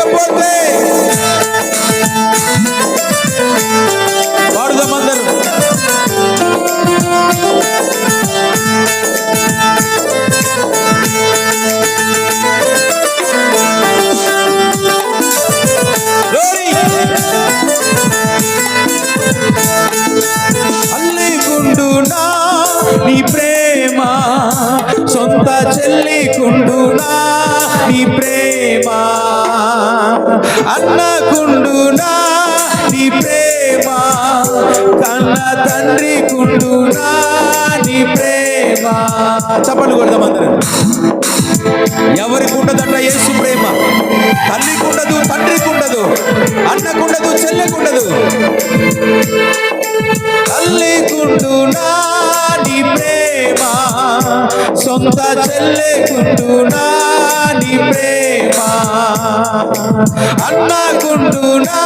లేకపోతే పాడుదామందరూ. అల్లికుండునా నీ ప్రేమ, సొంత చెల్లికుండునా నీ ప్రేమ, అన్నకుండునా నీ ప్రేమ, కన్న తండ్రి కుండునా నీ ప్రేమ. చప్పట్లు కొడదాం అందరూ. ఎవరికి ఉండదంట యేసు ప్రేమ? తల్లికి ఉండదు, తండ్రికి ఉండదు, అన్నకుండదు, చెల్లెకుండదు. తల్లికుండునా నీ ప్రేమ, సొంత చెల్లెకుండునా నీ ప్రేమ, అన్నకుండునా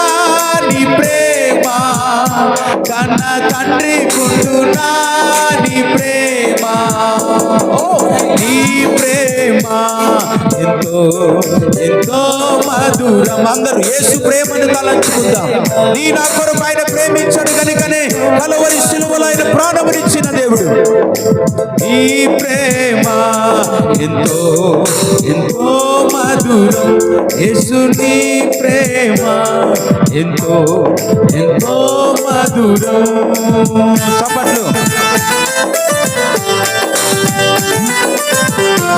నీ ప్రేమ, కన్న తండ్రి కుండునా నీ ప్రేమ. నీ ప్రేమ ఎంతో ఎంతో మధురం. అందరూ యేసు ప్రేమను తలంచుకుందాం. నీ నా కొరకు ఆయన ప్రేమించడు కనుకనే కలవరి శిలువలో ఆయన ప్రాణమునిచ్చిన దేవుడు. ఈ ప్రేమ ఎంతో ఎంతో మధురం. యేసు నీ ప్రేమ ఎంతో ఎంతో మధురం. చప్పట్లు.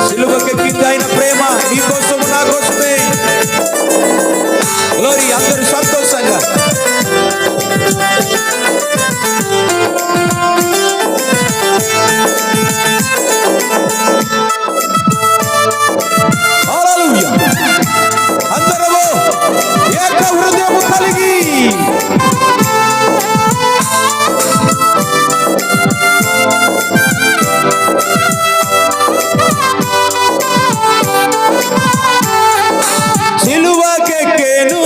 సిలువకెక్కింది ఆయన ప్రేమ నీ కోసం నా కోసమే. గ్లోరీ. అందరూ సంతోషంగా హల్లెలూయా. అందరూ ఏక హృదయము కలిగి సిలువకెక్కెను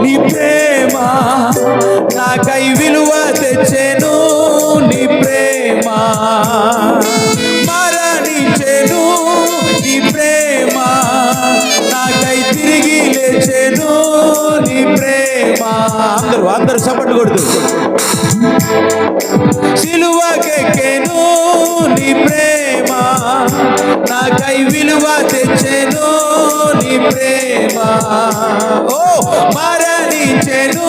నీ ప్రేమ, నాకై విలువ తెచ్చెను నీ ప్రేమ, మరణించెను నీ ప్రేమ, నాకై తిరిగి లేచెను నీ ప్రేమ. అందరూ చప్పట్లు కొడుతూ. సిలువకెక్కెను నీ ప్రేమ, నాకై విలువ తెచ్చెను నీ ప్రేమ, ఓ మరణించెను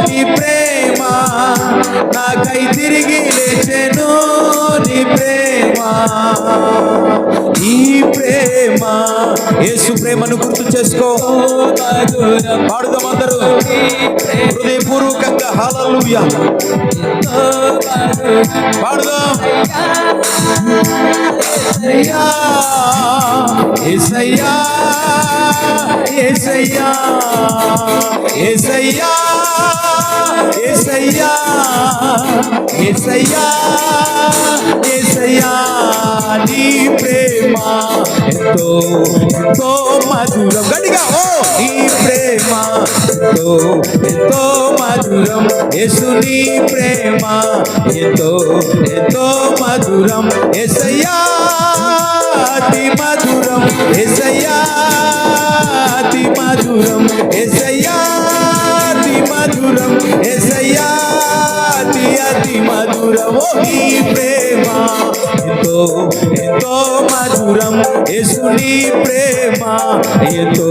నీ ప్రేమ, నాకై తిరిగి లేచెను నీ ప్రేమ. ఈ ప్రేమ యేసు ప్రేమను గుర్తు చేసుకో. పాడుదాం అందరూ హృదయపూర్వకంగా. హల్లెలూయా. పాడుదాం. యేసయ్యా యేసయ్యా యేసయ్యా యేసయ్యా యేసయ్యా యేసయ్యా యేసయ్యా. నీ ప్రేమ ఎంతో ఎంతో మధురం. గట్టిగా ఓ నీ ప్రేమ ఎంతో ఎంతో మధురం. యేసు నీ ప్రేమ ఎంతో ఎంతో మధురం. యేసయ్యా అతి మధురం. యేసయ్యా అతి మధురం. యేసయ్యా అతి మధురం. యేసయ్యా అతి అతి మధురం. నీ ప్రేమ ఎంతో ఎంతో మధురం. యేసు నీ ప్రేమ ఎంతో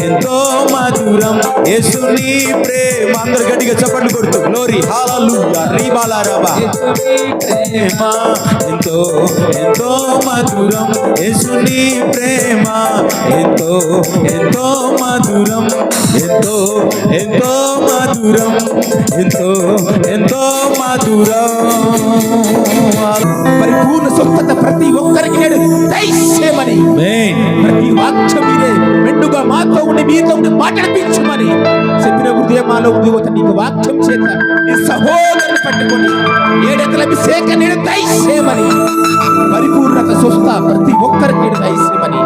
ఎంతో మధురం. యేసు నీ ప్రేమ. అందరు గట్టిగా చప్పట్లు కొడుతూ గ్లోరీ. హల్లెలూయా. రీబాలారబా. ప్రేమ ఎంతో ఎంతో మధురం. యేసు నీ ప్రేమ ఎంతో ఎంతో మధురం. ఎంతో ఎంతో మధురం. ఎంతో ఎంతో మధురం. పరిపూర్ణ స్వస్థత ప్రతి ఒక్కరికి నేడు దయచేయమని, ప్రతి వాక్యం మీరే మెండుగా మాతో ఉండి మీతో ఉండి మాట్లాడించమని చెప్పిన హృదయమాలో ఉద్యోగత నీకు వాక్యం చేత నీ సహోదరుని పట్టుకొని ఏడెకల అభిషేక నేడు దయచేయమని, పరిపూర్ణత స్వస్థ ప్రతి ఒక్కరికి నేడు దయచేయమని,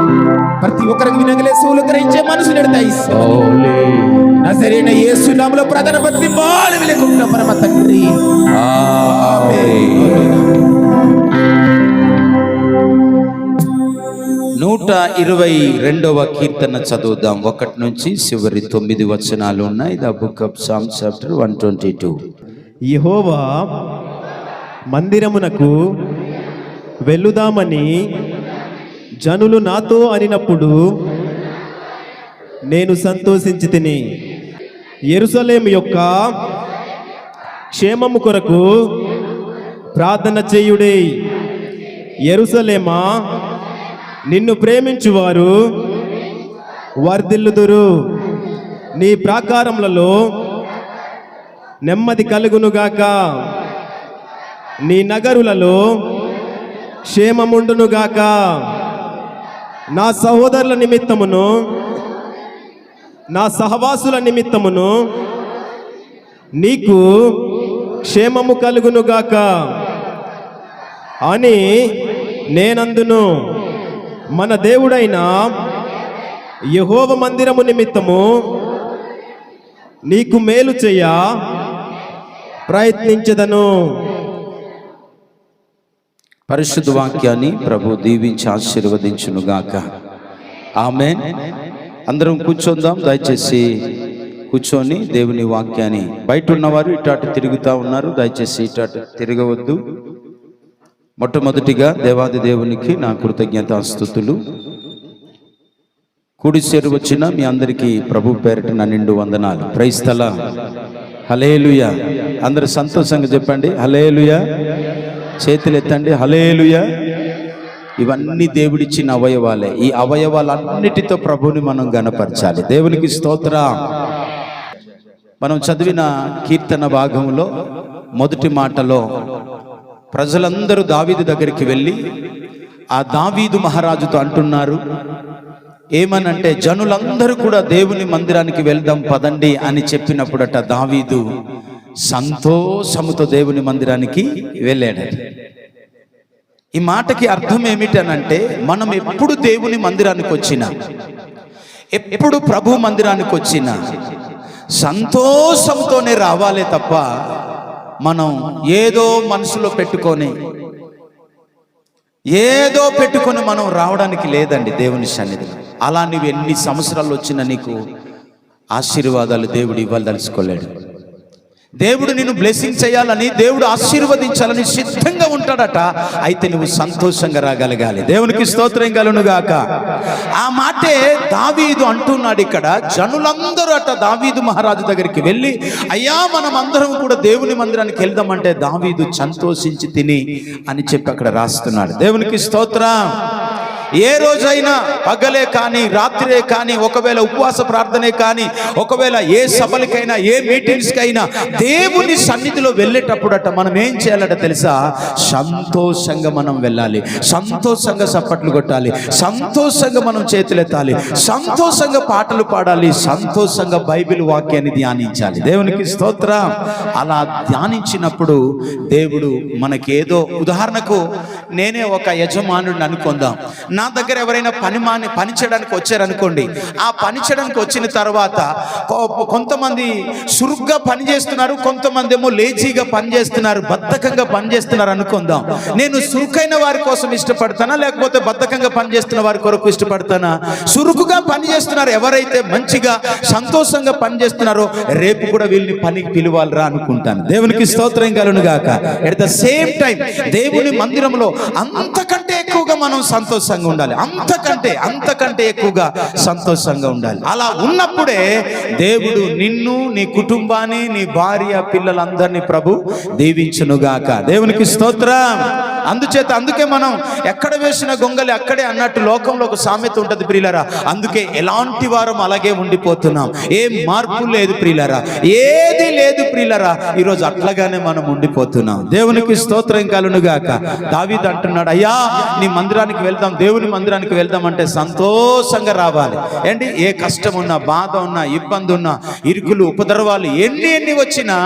ప్రతి ఒక్కరికి వినగలే సోలు గ్రహించే మనసు నేడు దయచేయమని నజరేయుడైన యేసు నామములో ప్రార్థన బట్టి బాలు వెలుగుతున్న పరమ తండ్రి. ఆమేన్. 122వ కీర్తన చదువుదాం. 1 నుంచి చివరి 9 వచనాలు ఉన్నాయి. The book of Psalms chapter 122. Jehovah మందిరమునకు వెళ్ళుదామని జనులు నాతో అనినప్పుడు నేను సంతోషించి తిని, యెరూషలేము యొక్క క్షేమము కొరకు ప్రార్థన చేయుడే. యెరూషలేమా, నిన్ను ప్రేమించువారు వర్ధిల్లుదురు. నీ ప్రాకారములలో నెమ్మది కలుగునుగాక. నీ నగరులలో క్షేమముండునుగాక. నా సహోదరుల నిమిత్తమును నా సహవాసుల నిమిత్తమును నీకు క్షేమము కలుగునుగాక అని నేనందును. మన దేవుడైన యెహోవా మందిరము నిమిత్తము నీకు మేలు చేయ ప్రయత్నించదను. పరిశుద్ధ వాక్యాన్ని ప్రభు దీవించి ఆశీర్వదించునుగాక. ఆమేన్. అందరం కూర్చొందాం. దయచేసి కూర్చొని దేవుని వాక్యాన్ని, బయట ఉన్నవారు ఇటు తిరుగుతూ ఉన్నారు, దయచేసి ఇటు తిరగవద్దు. మొట్టమొదటిగా దేవాది దేవునికి నా కృతజ్ఞతాస్తుతులు. కూడి చేరు వచ్చిన మీ అందరికీ ప్రభు పేరిట నా నిండు వందనాలు. Praise the lord. హల్లెలూయా. అందరూ సంతోషంగా చెప్పండి హల్లెలూయా. చేతులు ఎత్తండి హల్లెలూయా. ఇవన్నీ దేవుడిచ్చిన అవయవాలే. ఈ అవయవాలన్నిటితో ప్రభుని మనం గణపరచాలి. దేవునికి స్తోత్రం. మనం చదివిన కీర్తన భాగంలో మొదటి మాటలో ప్రజలందరూ దావీదు దగ్గరికి వెళ్ళి ఆ దావీదు మహారాజుతో అంటున్నారు ఏమనంటే, జనులందరూ కూడా దేవుని మందిరానికి వెళ్దాం పదండి అని చెప్పినప్పుడట దావీదు సంతోషముతో దేవుని మందిరానికి వెళ్ళాడట. ఈ మాటకి అర్థం ఏమిటనంటే, మనం ఎప్పుడు దేవుని మందిరానికి వచ్చినా, ఎప్పుడు ప్రభు మందిరానికి వచ్చినా సంతోషంతోనే రావాలే తప్ప మనం ఏదో మనసులో పెట్టుకొని మనం రావడానికి లేదండి దేవుని సన్నిధిలో. అలా నువ్వు ఎన్ని సంవత్సరాలు వచ్చినా నీకు ఆశీర్వాదాలు దేవుడు ఇవ్వదలుచుకోలేడు. దేవుడు నిన్ను బ్లెస్సింగ్ చేయాలని, దేవుడు ఆశీర్వదించాలని సిద్ధంగా ఉంటాడట. అయితే నువ్వు సంతోషంగా రాగలగాలి. దేవునికి స్తోత్రం కలుగునుగాక. ఆ మాటే దావీదు అంటున్నాడు ఇక్కడ. జనులందరూ అట దావీదు మహారాజు దగ్గరికి వెళ్ళి, అయ్యా మనం అందరం కూడా దేవుని మందిరానికి వెళ్దామంటే దావీదు సంతోషించి తిని అని చెప్పి అక్కడ రాస్తున్నాడు. దేవునికి స్తోత్రం. ఏ రోజైనా పగలే కానీ రాత్రే కానీ, ఒకవేళ ఉపవాస ప్రార్థనే కానీ, ఒకవేళ ఏ సభలకైనా ఏ మీటింగ్స్కైనా దేవుని సన్నిధిలో వెళ్ళేటప్పుడట మనం ఏం చేయాలట తెలుసా? సంతోషంగా మనం వెళ్ళాలి, సంతోషంగా చప్పట్లు కొట్టాలి, సంతోషంగా మనం చేతులెత్తాలి, సంతోషంగా పాటలు పాడాలి, సంతోషంగా బైబిల్ వాక్యాన్ని ధ్యానించాలి. దేవునికి స్తోత్రం. అలా ధ్యానించినప్పుడు దేవుడు మనకేదో, ఉదాహరణకు నేనే ఒక యజమానుడిని అనుకుందాం. నా దగ్గర ఎవరైనా పని చేయడానికి వచ్చారనుకోండి. ఆ పని చేయడానికి వచ్చిన తర్వాత కొంతమంది సురుగ్గా పని చేస్తున్నారు, కొంతమంది ఏమో లేజీగా పని చేస్తున్నారు, బద్ధకంగా పని చేస్తున్నారు అనుకుందాం. నేను సురుకైన వారి కోసం ఇష్టపడతానా, లేకపోతే బద్ధకంగా పని చేస్తున్న వారి కొరకు ఇష్టపడతానా? సురుకుగా పని చేస్తున్నారు ఎవరైతే, మంచిగా సంతోషంగా పని చేస్తున్నారో, రేపు కూడా వీళ్ళని పనికి పిలవాలరా అనుకుంటాను. దేవునికి స్తోత్రం కలుగునుగాక. ఎట్ ద సేమ్ టైం దేవుని మందిరంలో అంతకంటే ఎక్కువగా మనం సంతోషంగా ఉండాలి, అంతకంటే ఎక్కువగా సంతోషంగా ఉండాలి. అలా ఉన్నప్పుడే దేవుడు నిన్ను, నీ కుటుంబాన్ని, నీ భార్య పిల్లలందరినీ ప్రభు దీవించునుగాక. దేవునికి స్తోత్రం. అందుకే మనం ఎక్కడ వేసిన గొంగలి అక్కడే అన్నట్టు లోకంలో ఒక సామెత ఉంటుంది ప్రియులారా. అందుకే ఎలాంటి వారం అలాగే ఉండిపోతున్నాం. ఏం మార్పు లేదు ప్రియులారా, ఏది లేదు ప్రియులారా. ఈరోజు అట్లాగానే మనం ఉండిపోతున్నాం. దేవునికి స్తోత్రం కలుగునుగాక. దావీదు అంటున్నాడు, అయ్యా నీ మందిరానికి వెళ్దాం, దేవుని మందిరానికి వెళ్దాం అంటే సంతోషంగా రావాలి. ఏంటి, ఏ కష్టం ఉన్నా, బాధ ఉన్నా, ఇబ్బంది ఉన్నా, ఇరుకులు ఉపద్రవాలు ఎన్ని వచ్చినా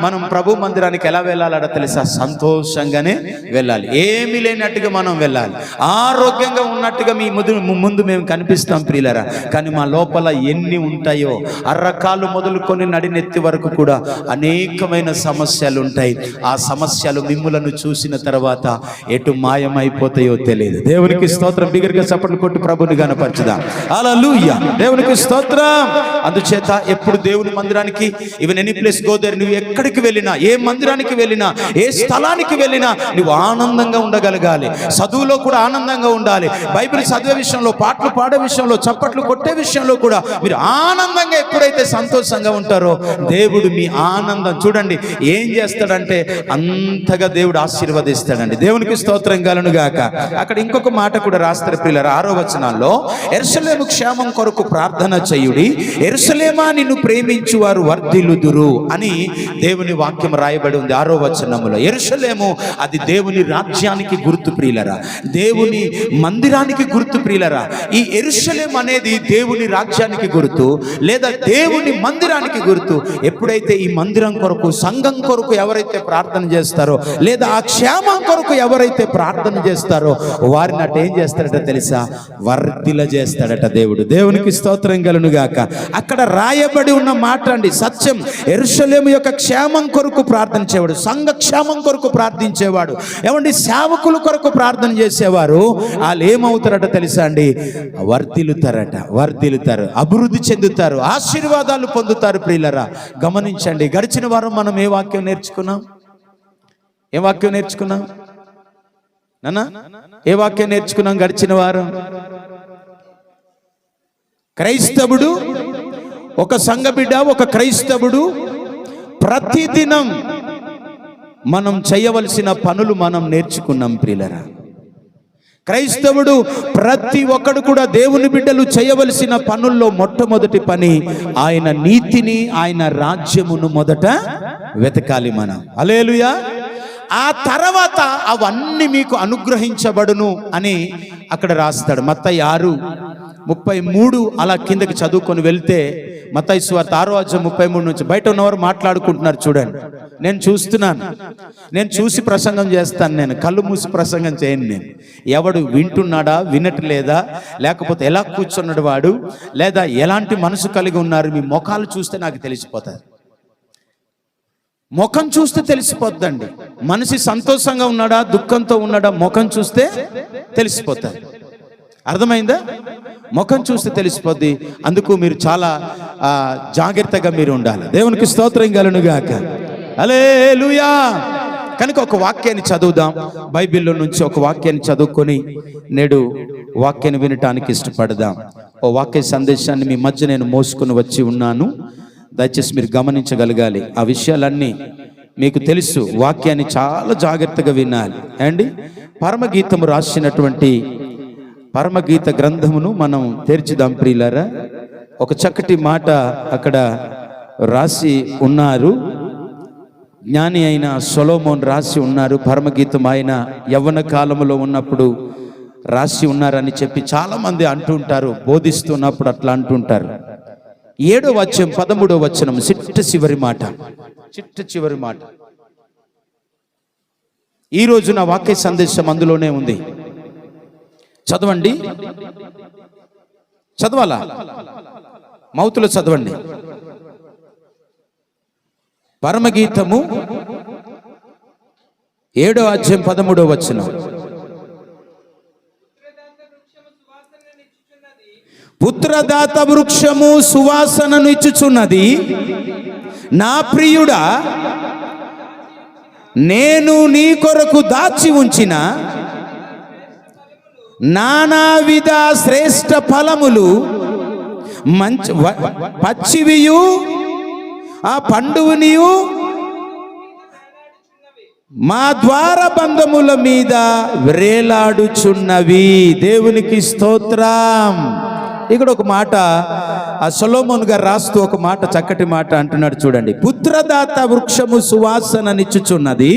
మనం ప్రభు మందిరానికి ఎలా వెళ్ళాలట తెలుసా? సంతోషంగానే వెళ్ళాలి. ఏమీ లేనట్టుగా మనం వెళ్ళాలి. ఆరోగ్యంగా ఉన్నట్టుగా మీ ముందు మేము కనిపిస్తాం ప్రియులరా, కానీ మా లోపల ఎన్ని ఉంటాయో అర్రకాలు మొదలుకొని నడినెత్తి వరకు కూడా అనేకమైన సమస్యలు ఉంటాయి. ఆ సమస్యలు మిమ్ములను చూసిన తర్వాత ఎటు మాయమైపోతాయో తెలియదు. దేవునికి స్తోత్రం. బిగ్గరగా చప్పట్లు కొట్టి ప్రభుని గణపరచుదాం. హల్లెలూయా. దేవునికి స్తోత్రం. అందుచేత ఎప్పుడు దేవుని మందిరానికి even any place go there, నువ్వు ఎక్కడికి వెళ్ళినా, ఏ మందిరానికి వెళ్ళినా, ఏ స్థలానికి వెళ్ళినా నువ్వు ఆనందంగా ఉండగలగాలి. చదువులో కూడా ఆనందంగా ఉండాలి. బైబిల్ చదివే విషయంలో, పాటలు పాడే విషయంలో, చప్పట్లు కొట్టే విషయంలో కూడా మీరు ఆనందంగా ఎప్పుడైతే సంతోషంగా ఉంటారో దేవుడు మీ ఆనందం చూడండి ఏం చేస్తాడంటే అంతగా దేవుడు ఆశీర్వదిస్తాడండి. దేవునికి స్తోత్రం కలుగును గాక. అక్కడ ఇంకొక మాట కూడా రాస్తారు ప్రియులారా, 6వ వచనంలో, యెరూషలేము క్షేమం కొరకు ప్రార్థన చేయుడి, యెరూషలేమా నిన్ను ప్రేమించు వారు వర్ధిల్లుదురు అని దేవుని వాక్యం రాయబడి ఉంది 6వ వచనంలో. యెరూషలేము అది దేవుని రాజ్యానికి గుర్తు ప్రియులరా, దేవుని మందిరానికి గుర్తు ప్రియులరా. ఈ యెరూషలేము అనేది దేవుని రాజ్యానికి గుర్తు, లేదా దేవుని మందిరానికి గుర్తు. ఎప్పుడైతే ఈ మందిరం కొరకు, సంఘం కొరకు ఎవరైతే ప్రార్థన చేస్తారో, లేదా ఆ క్షేమం కొరకు ఎవరైతే ప్రార్థన చేస్తారో వారిని అటు ఏం చేస్తాడట తెలుసా? వర్ధిల్ల చేస్తాడట దేవుడు. దేవునికి స్తోత్రం కలుగును గాక. అక్కడ రాయబడి ఉన్న మాట అండి సత్యం. యెరూషలేము యొక్క క్షేమం కొరకు ప్రార్థించేవాడు, సంఘ క్షేమం కొరకు ప్రార్థించేవాడు, ఏమండి సేవకుల కొరకు ప్రార్థన చేసేవారు వాళ్ళు ఏమవుతారట తెలుసా అండి? వర్ధిల్లుతారు, అభివృద్ధి చెందుతారు, ఆశీర్వాదాలు పొందుతారు ప్రియులరా. గమనించండి, గడిచిన వారం మనం ఏ వాక్యం నేర్చుకున్నాం? నాన్న ఏ వాక్యం నేర్చుకున్నాం గడిచిన వారం? క్రైస్తవుడు, ఒక సంఘ బిడ్డ, ఒక క్రైస్తవుడు ప్రతిదినం మనం చేయవలసిన పనులు మనం నేర్చుకున్నాం ప్రియులరా. క్రైస్తవుడు ప్రతి ఒక్కడు కూడా దేవుని బిడ్డలు చేయవలసిన పనుల్లో మొట్టమొదటి పని ఆయన నీతిని, ఆయన రాజ్యమును మొదట వెతకాలి మనం. హల్లెలూయా. ఆ తర్వాత అవన్నీ మీకు అనుగ్రహించబడును అని అక్కడ రాస్తాడు. మత్తయి 6:33 అలా కిందకి చదువుకొని వెళ్తే, మత్తయి సువార్త 6:33 నుంచి బయట ఉన్నవారు మాట్లాడుకుంటున్నారు చూడండి. నేను చూస్తున్నాను, నేను చూసి ప్రసంగం చేస్తాను, నేను కళ్ళు మూసి ప్రసంగం చేయను. నేను ఎవడు వింటున్నాడా, వినట్లేదా, లేకపోతే ఎలా కూర్చున్నాడు వాడు, లేదా ఎలాంటి మనసు కలిగి ఉన్నారు, మీ ముఖాలు చూస్తే నాకు తెలిసిపోతుంది. ముఖం చూస్తే తెలిసిపోద్దండి. మనిషి సంతోషంగా ఉన్నాడా, దుఃఖంతో ఉన్నాడా, ముఖం చూస్తే తెలిసిపోతుంది. అర్థమైందా? ముఖం చూస్తే తెలిసిపోద్ది. అందుకు మీరు చాలా జాగ్రత్తగా మీరు ఉండాలి. దేవునికి స్తోత్రం కలుగును గాక. హల్లెలూయా. కనుక ఒక వాక్యాన్ని చదువుదాం. బైబిల్లో నుంచి ఒక వాక్యాన్ని చదువుకొని నేడు వాక్యాన్ని వినటానికి ఇష్టపడదాం. ఓ వాక్య సందేశాన్ని మీ మధ్య నేను మోసుకొని వచ్చి ఉన్నాను. దయచేసి మీరు గమనించగలగాలి. ఆ విషయాలన్నీ మీకు తెలుసు. వాక్యాన్ని చాలా జాగ్రత్తగా వినాలి అండి. పరమగీతము రాసినటువంటి పరమగీత గ్రంథమును మనం తెరిచిదాం ప్రియులారా. ఒక చక్కటి మాట అక్కడ రాసి ఉన్నారు. జ్ఞాని అయిన సొలొమోను రాసి ఉన్నారు. పరమగీతం ఆయన యవ్వన కాలంలో ఉన్నప్పుడు రాసి ఉన్నారని చెప్పి చాలా మంది అంటుంటారు, బోధిస్తున్నప్పుడు అట్లా అంటుంటారు. 7వ అధ్యాయం 13వ వచనం చిట్ట చివరి మాట. ఈ రోజు నా వాక్య సందేశం అందులోనే ఉంది. చదవండి. చదవాలా? మౌతులో చదవండి. పరమగీతము 7వ అధ్యాయం 13వ వచనం. పుత్రదాత వృక్షము సువాసనను ఇచ్చుచున్నది, నా ప్రియుడా నేను నీ కొరకు దాచి ఉంచిన నానావిధ శ్రేష్ఠ ఫలములు, మంచి పచ్చివియు ఆ పండువునియు మా ద్వార బంధముల మీద వ్రేలాడుచున్నవి. దేవునికి స్తోత్రం. ఇక్కడ ఒక మాట ఆ సొలొమోను గారు రాస్తూ ఒక మాట, చక్కటి మాట అంటున్నాడు చూడండి. పుత్రదాత వృక్షము సువాసననిచ్చుచున్నది,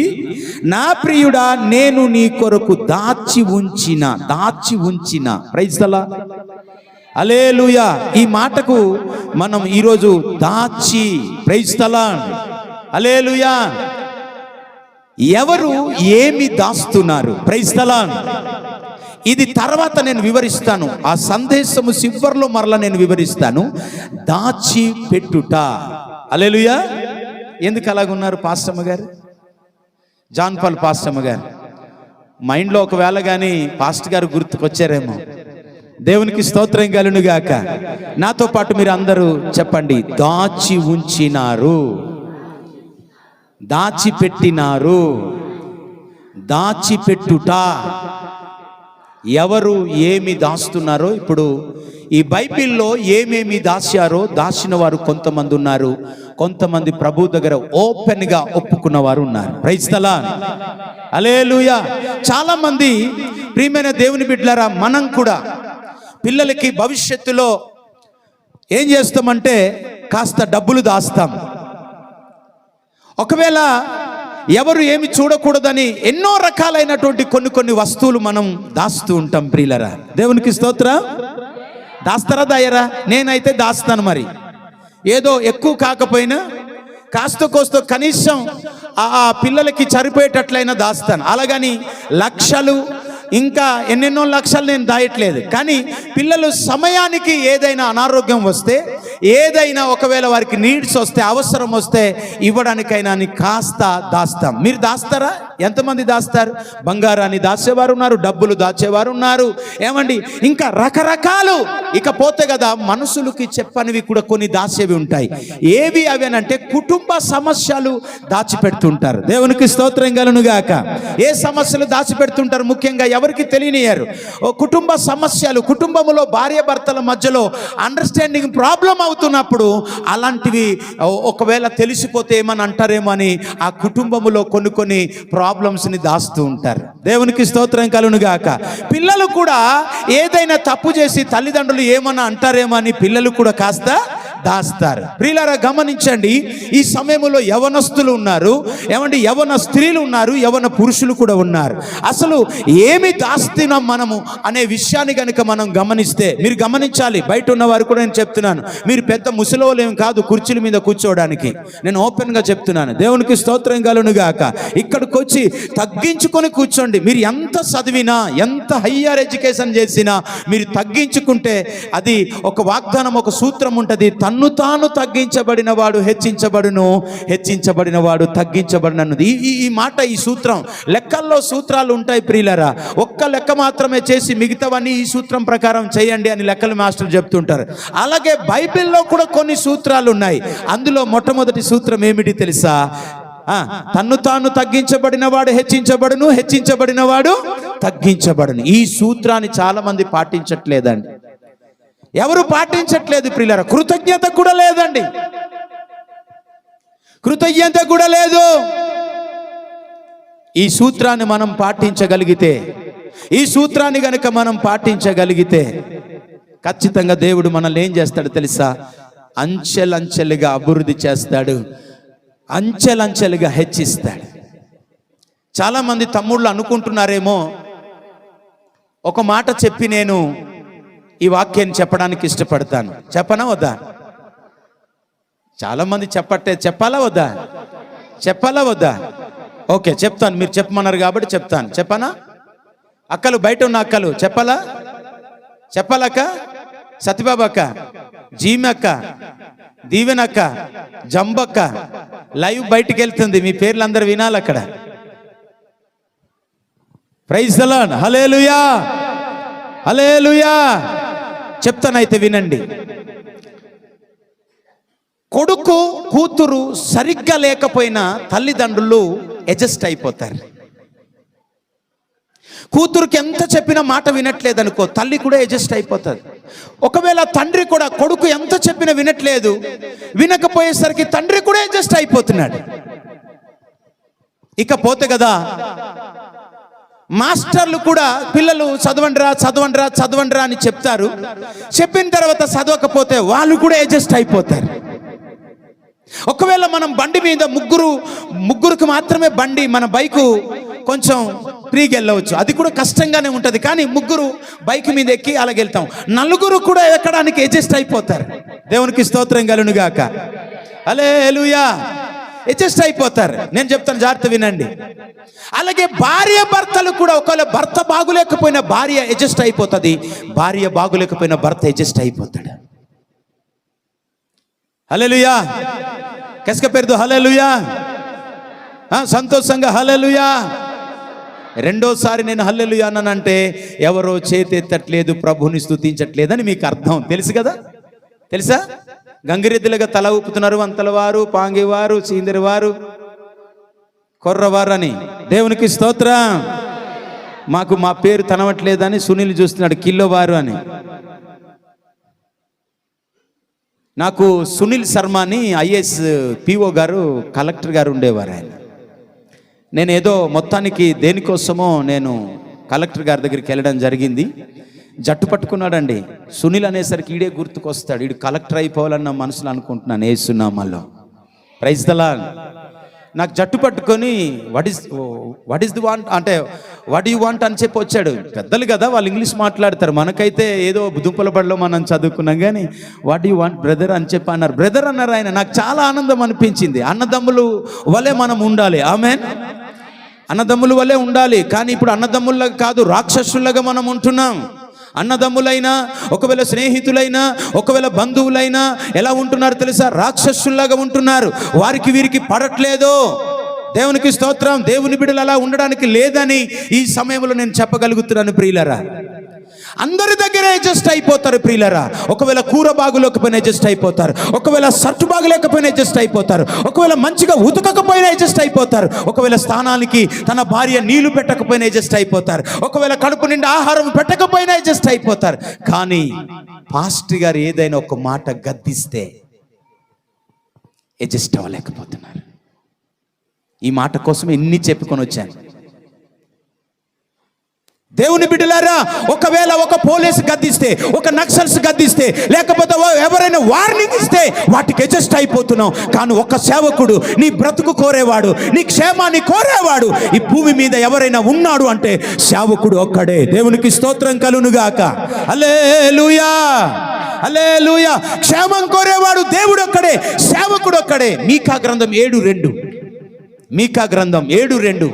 నా ప్రియుడా నేను నీ కొరకు దాచి ఉంచిన. Praise the lord. హల్లెలూయా. ఈ మాటకు మనం ఈరోజు దాచి, ప్రైజ్ ది లార్డ్, హల్లెలూయా. ఎవరు ఏమి దాస్తున్నారు? Praise the lord. ఇది తర్వాత నేను వివరిస్తాను. ఆ సందేశము చివర్లో మరలా నేను వివరిస్తాను. దాచి పెట్టుట. హల్లెలూయా. ఎందుకు అలాగున్నారు పాస్టమ్మ గారు, జాన్ పాల్ పాస్టమ్మ గారు? మైండ్లో ఒకవేళ కానీ పాస్టర్ గారు గుర్తుకొచ్చారేమో. దేవునికి స్తోత్రం కలుగును గాక. నాతో పాటు మీరు అందరూ చెప్పండి, దాచి ఉంచినారు, దాచిపెట్టినారు, దాచిపెట్టుట. ఎవరు ఏమి దాస్తున్నారో, ఇప్పుడు ఈ బైబిల్లో ఏమేమి దాచారో దాచిన వారు కొంతమంది ఉన్నారు, కొంతమంది ప్రభు దగ్గర ఓపెన్గా ఒప్పుకున్న వారు ఉన్నారు. Praise the lord. హల్లెలూయా. చాలా మంది ప్రియమైన దేవుని బిడ్డలారా, మనం కూడా పిల్లలకి భవిష్యత్తులో ఏం చేస్తామంటే కాస్త డబ్బులు దాస్తాం. ఒకవేళ ఎవరు ఏమి చూడకూడదని ఎన్నో రకాలైనటువంటి కొన్ని వస్తువులు మనం దాస్తూ ఉంటాం. ప్రియులరా, దేవునికి స్తోత్రం. దాస్తారా దాయరా? నేనైతే దాస్తాను. మరి ఏదో ఎక్కువ కాకపోయినా కాస్త కోస్తో కనీసం ఆ పిల్లలకి సరిపోయేటట్లయినా దాస్తాను. అలాగని లక్షలు ఇంకా ఎన్నెన్నో లక్షలు నేను దాయట్లేదు. కానీ పిల్లలు సమయానికి ఏదైనా అనారోగ్యం వస్తే, ఏదైనా ఒకవేళ వారికి నీడ్స్ వస్తే, అవసరం వస్తే ఇవ్వడానికైనా కాస్త దాస్తాం. మీరు దాస్తారా? ఎంతమంది దాస్తారు? బంగారాన్ని దాచేవారు ఉన్నారు, డబ్బులు దాచేవారు ఉన్నారు. ఏమండి, ఇంకా రకరకాలు. ఇకపోతే కదా మనుషులకి చెప్పనివి కూడా కొన్ని దాచేవి ఉంటాయి. ఏవి అవి అని అంటే కుటుంబ సమస్యలు దాచిపెడుతుంటారు. దేవునికి స్తోత్రం కలుగును గాక. ఏ సమస్యలు దాచిపెడుతుంటారు? ముఖ్యంగా ఎవరికి తెలియనియారు. కుటుంబ సమస్యలు, కుటుంబంలో భార్య భర్తల మధ్యలో అండర్స్టాండింగ్ ప్రాబ్లం అవుతున్నప్పుడు అలాంటివి ఒకవేళ తెలిసిపోతే ఏమని అంటారేమో అని ఆ కుటుంబంలో కొన్ని ప్రాబ్లమ్స్ని దాస్తూ ఉంటారు. దేవునికి స్తోత్రం కలుగును గాక. పిల్లలు కూడా ఏదైనా తప్పు చేసి తల్లిదండ్రులు ఏమన్నా అంటారేమో అని పిల్లలు కూడా కాస్త దాస్తారు. ప్రియులారా, గమనించండి. ఈ సమయంలో యవనస్తులు ఉన్నారు, ఏమండి, యవన స్త్రీలు ఉన్నారు, యవన పురుషులు కూడా ఉన్నారు. అసలు ఏమి దాస్తున్నాం మనము అనే విషయాన్ని కనుక మనం గమనిస్తే, మీరు గమనించాలి. బయట ఉన్న వారు కూడా నేను చెప్తున్నాను, మీరు పెద్ద ముసలోలేం కాదు కుర్చీల మీద కూర్చోవడానికి. నేను ఓపెన్గా చెప్తున్నాను. దేవునికి స్తోత్రం కలుగును గాక. ఇక్కడికి వచ్చి తగ్గించుకొని కూర్చోండి. మీరు ఎంత చదివినా, ఎంత హయ్యర్ ఎడ్యుకేషన్ చేసినా మీరు తగ్గించుకుంటే అది ఒక వాగ్దానం, ఒక సూత్రం ఉంటుంది. తన్ను తాను తగ్గించబడిన వాడు హెచ్చించబడును, హెచ్చించబడిన వాడు తగ్గించబడినది. ఈ మాట, ఈ సూత్రం. లెక్కల్లో సూత్రాలు ఉంటాయి ప్రియులరా. ఒక్క లెక్క మాత్రమే చేసి మిగతావన్నీ ఈ సూత్రం ప్రకారం చేయండి అని లెక్కల మాస్టర్ చెప్తుంటారు. అలాగే బైబిల్లో కూడా కొన్ని సూత్రాలు ఉన్నాయి. అందులో మొట్టమొదటి సూత్రం ఏమిటి తెలుసా? తన్ను తాను తగ్గించబడిన వాడు హెచ్చించబడును, హెచ్చించబడిన వాడు తగ్గించబడును. ఈ సూత్రాన్ని చాలా మంది పాటించట్లేదండి. ఎవరు పాటించట్లేదు ప్రియులారా. కృతజ్ఞత కూడా లేదండి, కృతజ్ఞత కూడా లేదు. ఈ సూత్రాన్ని మనం పాటించగలిగితే, ఈ సూత్రాన్ని గనుక మనం పాటించగలిగితే ఖచ్చితంగా దేవుడు మనల్ని ఏం చేస్తాడు తెలుసా? అంచెలంచెలుగా అభివృద్ధి చేస్తాడు, అంచెలంచెలుగా హెచ్చిస్తాడు. చాలా మంది తమ్ముళ్ళు అనుకుంటున్నారేమో, ఒక మాట చెప్పి నేను ఈ వాక్యాన్ని చెప్పడానికి ఇష్టపడతాను. చెప్పనా వద్దా? చాలా మంది చెప్పాలా వద్దా? చెప్పాలా వద్దా? ఓకే, చెప్తాను. మీరు చెప్పమన్నారు కాబట్టి చెప్తాను. చెప్పనా? అక్కలు, బయట ఉన్న అక్కలు చెప్పాలా? చెప్పాలక్క, సత్యబాబక్క, జీమక్క, దీవెనక్క, జంబక్క, లైవ్ బయటికి వెళ్తుంది. మీ పేర్లు అందరు వినాలి అక్కడ. Praise the lord. Hallelujah, hallelujah. చెప్తానైతే వినండి. కొడుకు కూతురు సరిగ్గా లేకపోయినా తల్లిదండ్రులు అడ్జస్ట్ అయిపోతారు. కూతురుకి ఎంత చెప్పినా మాట వినట్లేదనుకో, తల్లి కూడా అడ్జస్ట్ అయిపోతుంది. ఒకవేళ తండ్రి కూడా కొడుకు ఎంత చెప్పినా వినట్లేదు, వినకపోయేసరికి తండ్రి కూడా అడ్జస్ట్ అయిపోతున్నాడు. ఇకపోతే కదా మాస్టర్లు కూడా పిల్లలు చదవండిరా చదవండిరా చదవండిరా అని చెప్తారు. చెప్పిన తర్వాత చదవకపోతే వాళ్ళు కూడా అడ్జస్ట్ అయిపోతారు. ఒకవేళ మనం బండి మీద ముగ్గురికి మాత్రమే బండి, మన బైకు కొంచెం ఫ్రీగా వెళ్ళవచ్చు, అది కూడా కష్టంగానే ఉంటుంది. కానీ ముగ్గురు బైక్ మీద ఎక్కి అలాగెళ్తాం. నలుగురు కూడా ఎక్కడానికి అడ్జస్ట్ అయిపోతారు. దేవునికి స్తోత్రం కలుగును గాక. హల్లెలూయా. అడ్జస్ట్ అయిపోతారు. నేను చెప్తాను, జాగ్రత్త వినండి. అలాగే భార్య భర్తలు కూడా, ఒకవేళ భర్త బాగులేకపోయినా భార్య అడ్జస్ట్ అయిపోతుంది, భార్య బాగులేకపోయినా భర్త అడ్జస్ట్ అయిపోతాడు. హల్లెలూయా, కెస్క పేరుతో హల్లెలూయా, సంతోషంగా హల్లెలూయా. రెండోసారి నేను హల్లెలూయా అన్నానంటే ఎవరో చేతెత్తట్లేదు, ప్రభుని స్తుతించట్లేదని మీకు అర్థం. తెలుసు కదా, తెలుసా? గంగిరెద్దులుగా తల ఊపుతున్నారు వంతలవారు, పాంగివారు, చీందరివారు, కొర్రవారు అని. దేవునికి స్తోత్రం. మాకు మా పేరు తనవట్లేదని సునీల్ చూస్తున్నాడు, కిల్లోవారు అని. నాకు సునీల్ శర్మ అని ఐఏఎస్ పిఓ గారు, కలెక్టర్ గారు ఉండేవారు. ఆయన నేను ఏదో మొత్తానికి దేనికోసమో నేను కలెక్టర్ గారి దగ్గరికి వెళ్ళడం జరిగింది. జట్టు పట్టుకున్నాడండి. సునీల్ అనేసరికి ఈడే గుర్తుకొస్తాడు, ఈడు కలెక్టర్ అయిపోవాలన్న మనసులో అనుకుంటున్నాను. ఏసునామాలో ప్రైజ్ ద లార్డ్. నాకు జట్టు పట్టుకొని వాట్ ఈస్ ది వాంట్ అంటే వాట్ యు వాంట్ అని చెప్పి వచ్చాడు. పెద్దలు కదా, వాళ్ళు ఇంగ్లీష్ మాట్లాడతారు, మనకైతే ఏదో దుంపల బడిలో మనం చదువుకున్నాం. కానీ వాట్ యు వాంట్ బ్రదర్ అని చెప్పి అన్నారు. బ్రదర్ అన్నారు ఆయన. నాకు చాలా ఆనందం అనిపించింది. అన్నదమ్ములు వలె మనం ఉండాలి. ఆమెన్. అన్నదమ్ముల వలె ఉండాలి. కానీ ఇప్పుడు అన్నదమ్ముల్లాగా కాదు, రాక్షసుల్లాగా మనం ఉంటున్నాం. అన్నదమ్ములైనా, ఒకవేళ స్నేహితులైనా, ఒకవేళ బంధువులైనా ఎలా ఉంటున్నారు తెలుసా? రాక్షసుల్లాగా ఉంటున్నారు. వారికి వీరికి పడట్లేదు. దేవునికి స్తోత్రం. దేవుని బిడ్డలు అలా ఉండడానికి లేదని ఈ సమయంలో నేను చెప్పగలుగుతున్నాను ప్రియులరా. అందరి దగ్గర అడ్జస్ట్ అయిపోతారు ప్రియులరా. ఒకవేళ కూర బాగులేకపోయినా అడ్జస్ట్ అయిపోతారు, ఒకవేళ సట్టు బాగులేకపోయినా అడ్జస్ట్ అయిపోతారు, ఒకవేళ మంచిగా ఉతకకపోయినా అడ్జస్ట్ అయిపోతారు, ఒకవేళ స్థానానికి తన భార్య నీళ్లు పెట్టకపోయినా అడ్జస్ట్ అయిపోతారు, ఒకవేళ కడుపు నిండా ఆహారం పెట్టకపోయినా అడ్జస్ట్ అయిపోతారు. కానీ పాస్టర్ గారు ఏదైనా ఒక మాట గద్దిస్తే అడ్జస్ట్ అవ్వలేకపోతున్నారు. ఈ మాట కోసం ఎన్ని చెప్పుకొని వచ్చాను. దేవుని బిడ్డలారా, ఒకవేళ ఒక పోలీసు గద్దిస్తే, ఒక నక్సల్స్ గద్దిస్తే, లేకపోతే ఎవరైనా వార్నింగ్ ఇస్తే వాటికి అడ్జస్ట్ అయిపోతున్నాం. కానీ ఒక సేవకుడు నీ బ్రతుకు కోరేవాడు, నీ క్షేమాన్ని కోరేవాడు ఈ భూమి మీద ఎవరైనా ఉన్నాడు అంటే సేవకుడు ఒక్కడే. దేవునికి స్తోత్రం కలుగునుగాక. హల్లెలూయా, హల్లెలూయా. క్షేమం కోరేవాడు దేవుడు ఒక్కడే, సేవకుడు ఒక్కడే. మీకా గ్రంథం 7:2, మీకా గ్రంథం 7:2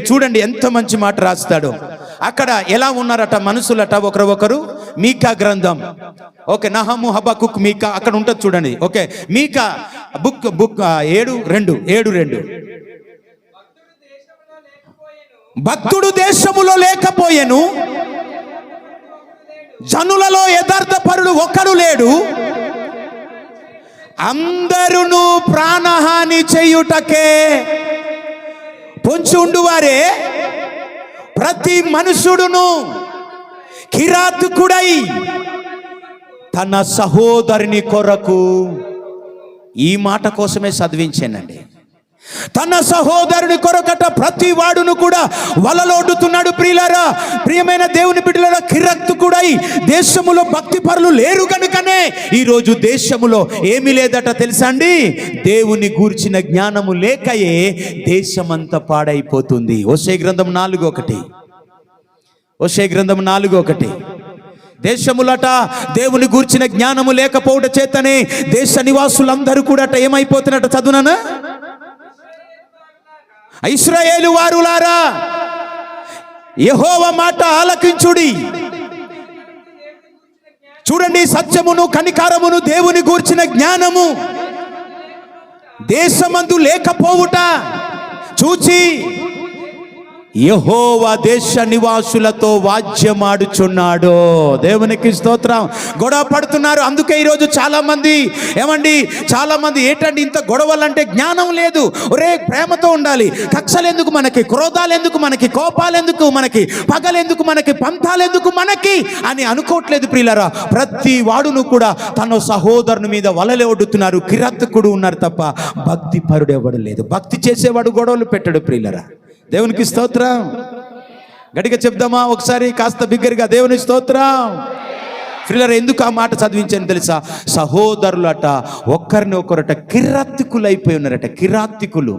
చూడండి ఎంత మంచి మాట రాస్తాడు. అక్కడ ఎలా ఉన్నారట మనుషులట ఒకరు. మీకా గ్రంథం, ఓకే, నహము, హబకుక్, మీకా అక్కడ ఉంటుంది చూడండి. ఓకే, మీకా బుక్ 7:2 భక్తుడు దేశములో లేకపోయెను, జనులలో యథార్థపరుడు ఒక్కడు లేడు, అందరును ప్రాణహాని చేయుటకే పొంచి ఉండువారే, ప్రతి మనుషుడును కిరాతకుడై తన సహోదరుని కొరకు. ఈ మాట కోసమే చదివించానండి. తన సహోదరుని కొరకట ప్రతి వాడును కూడా వలలోడుతున్నాడు. ప్రియులారా, ప్రియమైన దేవుని బిడ్డలారా, కిరాతకుడై దేశములో భక్తి పరులు లేరు కనుకనే ఈరోజు దేశములో ఏమీ లేదట తెలుసా అండి? దేవుని గూర్చిన జ్ఞానము లేకయే దేశమంతా పాడైపోతుంది. హోషేయ గ్రంథం 4:1 దేశములట దేవుని గూర్చిన జ్ఞానము లేకపోవడం చేతనే దేశ నివాసులందరూ కూడా ఏమైపోతున్నట్టు చదువునా? ఇశ్రాయేలు వారులారా, యెహోవా మాట ఆలకించుడి. చూడండి, సత్యమును కనికారమును దేవుని గూర్చిన జ్ఞానము దేశమందు లేకపోవుట చూచి యెహోవా దేశ నివాసులతో వాద్యమాడుచున్నాడు. దేవునికి స్తోత్రం. గొడవ పడుతున్నారు. అందుకే ఈరోజు చాలా మంది ఏంటంటే ఇంత గొడవలంటే జ్ఞానం లేదు. ఒరే, ప్రేమతో ఉండాలి. కక్షలు ఎందుకు మనకి, క్రోధాలు ఎందుకు మనకి, కోపాలు ఎందుకు మనకి, పగలెందుకు మనకి, పంతాలెందుకు మనకి అని అనుకోవట్లేదు ప్రియులారా. ప్రతి వాడును కూడా తన సహోదరుని మీద వలలే ఒడ్డుతున్నారు. కిరాతకుడు ఉన్నారు తప్ప భక్తి పరుడు ఎవడు లేదు. భక్తి చేసేవాడు గొడవలు పెట్టడు ప్రియులారా. దేవునికి స్తోత్రం. గట్టిగా చెప్దామా ఒకసారి, కాస్త బిగ్గరగా? దేవుని స్తోత్రం. ప్రియులారా, ఎందుకు ఆ మాట చదివించాను తెలుసా? సహోదరులట ఒకరిని ఒకరట కిరాతకులు అయిపోయి ఉన్నారట. కిరాతకులు.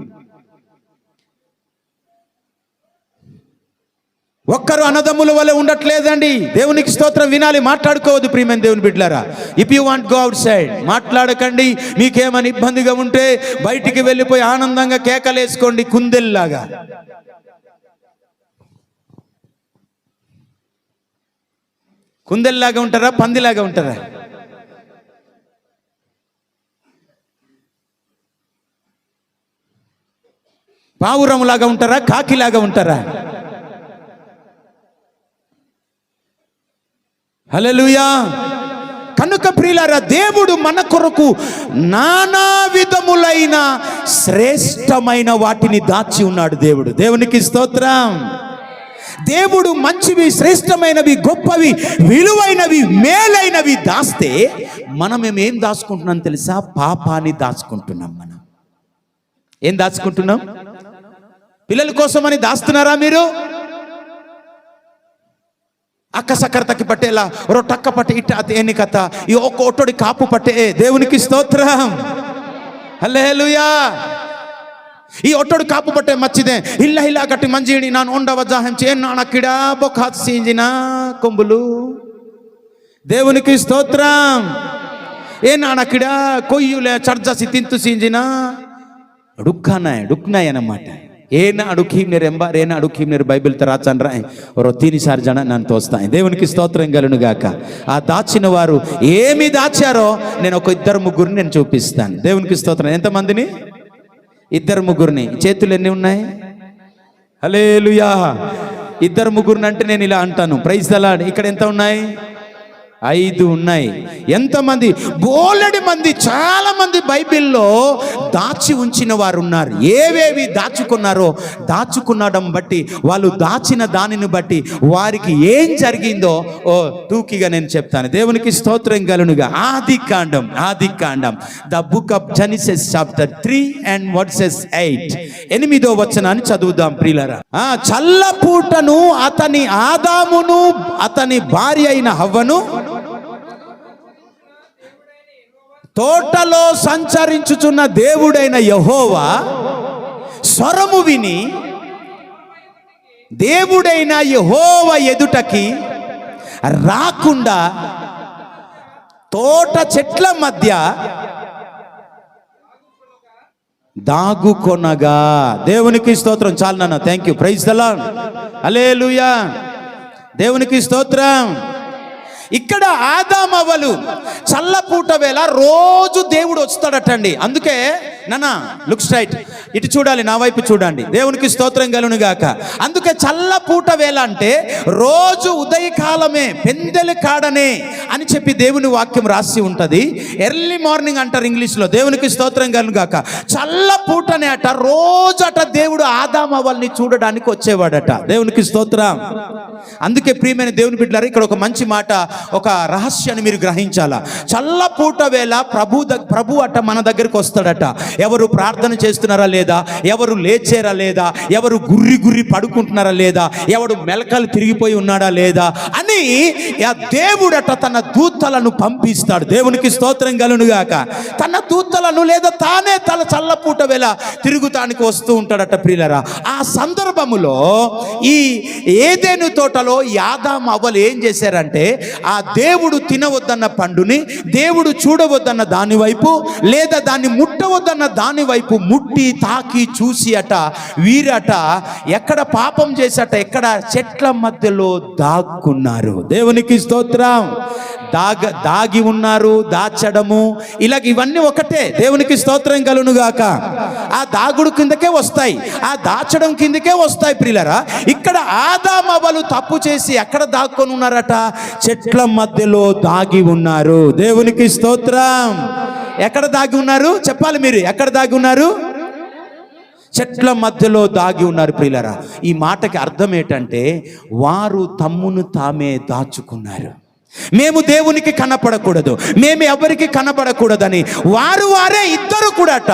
ఒక్కరు అన్నదమ్ముల వల్ల ఉండట్లేదండి. దేవునికి స్తోత్రం. వినాలి, మాట్లాడుకోవద్దు ప్రియమైన దేవుని బిడ్డలారా. If you want go out side, మాట్లాడకండి. మీకేమైనా ఇబ్బందిగా ఉంటే బయటికి వెళ్ళిపోయి ఆనందంగా కేకలేసుకోండి కుందెల్లాగా. కుందెల్లాగా ఉంటారా, పందిలాగా ఉంటారా? పావురంలాగా ఉంటారా, కాకిలాగా ఉంటారా? హల్లెలూయా. కనుక ప్రియులారా, దేవుడు మన కొరకు నానా విధములైన శ్రేష్టమైన వాటిని దాచి ఉన్నాడు దేవుడు. దేవునికి స్తోత్రం. దేవుడు మంచివి, శ్రేష్టమైనవి, గొప్పవి, విలువైనవి, మేలైనవి దాస్తే మనం ఏం దాచుకుంటున్నాం తెలుసా? పాపాన్ని దాచుకుంటున్నాం. మనం ఏం దాచుకుంటున్నాం? పిల్లల కోసమని దాస్తున్నారా మీరు? అక్క సక్కర తక్కి పట్టేలా రొట్టక్క పట్టే ఇట్ట ఎన్ని కథ ఈ ఒక్క ఒట్టోడి కాపు పట్టే. దేవునికి స్తోత్రం. హల్లెలూయా. ఈ ఒట్టోడు కాపు పట్టే మచ్చిదే ఇల్ల ఇలా కట్టి మంజీడి ನಾನು ఉండవ జాహం చే నానకిడా బొఖాత్ సీంజిన కొంబులు. దేవునికి స్తోత్రం. ఏ నానకిడా కొయ్యులే చర్జసి తింతు సీంజిన డుక్నాయ్ అన్నమాట. ಏನ ಅಡುಕೀಮ್ನೇರ್ ಎಂಬ ರೇನ ಅಡುಕೀಮ್ನೇರ್ ಬೈಬಲ್ ತರಾಚಂದ್ರ ಅವರು 3 ಸಾರಿ ಜನ ನಾನು ತೋರಿಸ್ತಾನೆ. దేవునికి స్తోత్రం కలుగును గాక. ఆ దాచిన వారు ఏమి దాచారో నేను ఒక 2-3 నేను చూపిస్తాను. దేవునికి స్తోత్రం. ఎంతమందిని? 2-3. చేతులు ఎన్ని ఉన్నాయి? హల్లెలూయా. 2-3 అంటే నేను ఇలా అంటాను, ప్రైజ్ ది లార్డ్. ఇక్కడ ఎంత ఉన్నాయి? 5 ఉన్నాయి. ఎంతమంది? బోలెడు మంది, చాలా మంది బైబిల్లో దాచి ఉంచిన వారు ఉన్నారు. ఏవేవి దాచుకున్నారో దాచుకున్నడం బట్టి, వాళ్ళు దాచిన దానిని బట్టి వారికి ఏం జరిగిందో టూకీగా నేను చెప్తాను. దేవునికి స్తోత్రం కలుగునుగా. ఆది కాండం the book of Genesis chapter 3 and verses 8. 8వ వచనాన్ని చదువుదాం ప్రియులారా. చల్లపూటను అతని ఆదామును అతని భార్య అయిన హవ్వను తోటలో సంచరించుచున్న దేవుడైన యెహోవా స్వరము విని దేవుడైన యెహోవా ఎదుటకి రాకుండా తోట చెట్ల మధ్య దాగుకొనగా. దేవునికి స్తోత్రం. చాలు నాన్న, thank you, praise the lord. Hallelujah. దేవునికి స్తోత్రం. ఇక్కడ ఆదామవ్వలు చల్లపూట వేళ రోజు దేవుడు వస్తాడటండి. అందుకే నాన్న లుక్ స్ట్రైట్, ఇటు చూడాలి, నా వైపు చూడండి. దేవునికి స్తోత్రం కలుగును గాక. అందుకే చల్లపూట వేళ అంటే రోజు ఉదయకాలమే, పెందెల కాడనే అని చెప్పి దేవుని వాక్యం రాసి ఉంటది. ఎర్లీ మార్నింగ్ అంటారు ఇంగ్లీష్లో. దేవునికి స్తోత్రం కలుగును గాక. చల్లపూటనే అట రోజట దేవుడు ఆదామవ్వల్ని చూడడానికి వచ్చేవాడట. దేవునికి స్తోత్రం. అందుకే ప్రియమైన దేవుని బిడ్డలారా, ఇక్కడ ఒక మంచి మాట, ఒక రహస్యాన్ని మీరు గ్రహించాలా. చల్లపూట వేళ ప్రభు అట మన దగ్గరికి వస్తాడట. ఎవరు ప్రార్థన చేస్తున్నారా లేదా, ఎవరు లేచారా లేదా, ఎవరు గుర్రి పడుకుంటున్నారా లేదా, ఎవడు మెలకలు తిరిగిపోయి ఉన్నాడా లేదా అని ఆ దేవుడట తన దూతలను పంపిస్తాడు. దేవునికి స్తోత్రం కలుగును గాక. తన దూతలను లేదా తానే తన చల్లపూట వేళ తిరుగుతానికి వస్తూ ఉంటాడట ప్రియులారా. ఆ సందర్భములో ఈ ఏదెను తోటలో ఆదాము అవ్వలు ఏం చేశారంటే, ఆ దేవుడు తినవద్దన్న పండుని దేవుడు చూడవద్దన్న దాని వైపు లేదా దాన్ని ముట్టవద్దన్న దాని వైపు ముట్టి తాకి చూసి అట వీరట ఎక్కడ పాపం చేసట, ఎక్కడ చెట్ల మధ్యలో దాక్కున్నారు. దేవునికి స్తోత్రం. దాగి ఉన్నారు, దాచడము, ఇవన్నీ ఒకటే. దేవునికి స్తోత్రం కలుగును గాక. ఆ దాగుడు కిందకే వస్తాయి, ఆ దాచడం కిందకే వస్తాయి ప్రియులారా. ఇక్కడ ఆదామవ్వలు తప్పు చేసి ఎక్కడ దాక్కొని ఉన్నారట? చెట్ల మధ్యలో దాగి ఉన్నారు. దేవునికి స్తోత్రం. ఎక్కడ దాగి ఉన్నారు చెప్పాలి మీరు? ఎక్కడ దాగి ఉన్నారు? చెట్ల మధ్యలో దాగి ఉన్నారు ప్రియులారా. ఈ మాటకి అర్థం ఏంటంటే, వారు తమ్మును తామే దాచుకున్నారు. మేము దేవునికి కనపడకూడదు, మేము ఎవరికి కనపడకూడదని వారే ఇద్దరు కూడాట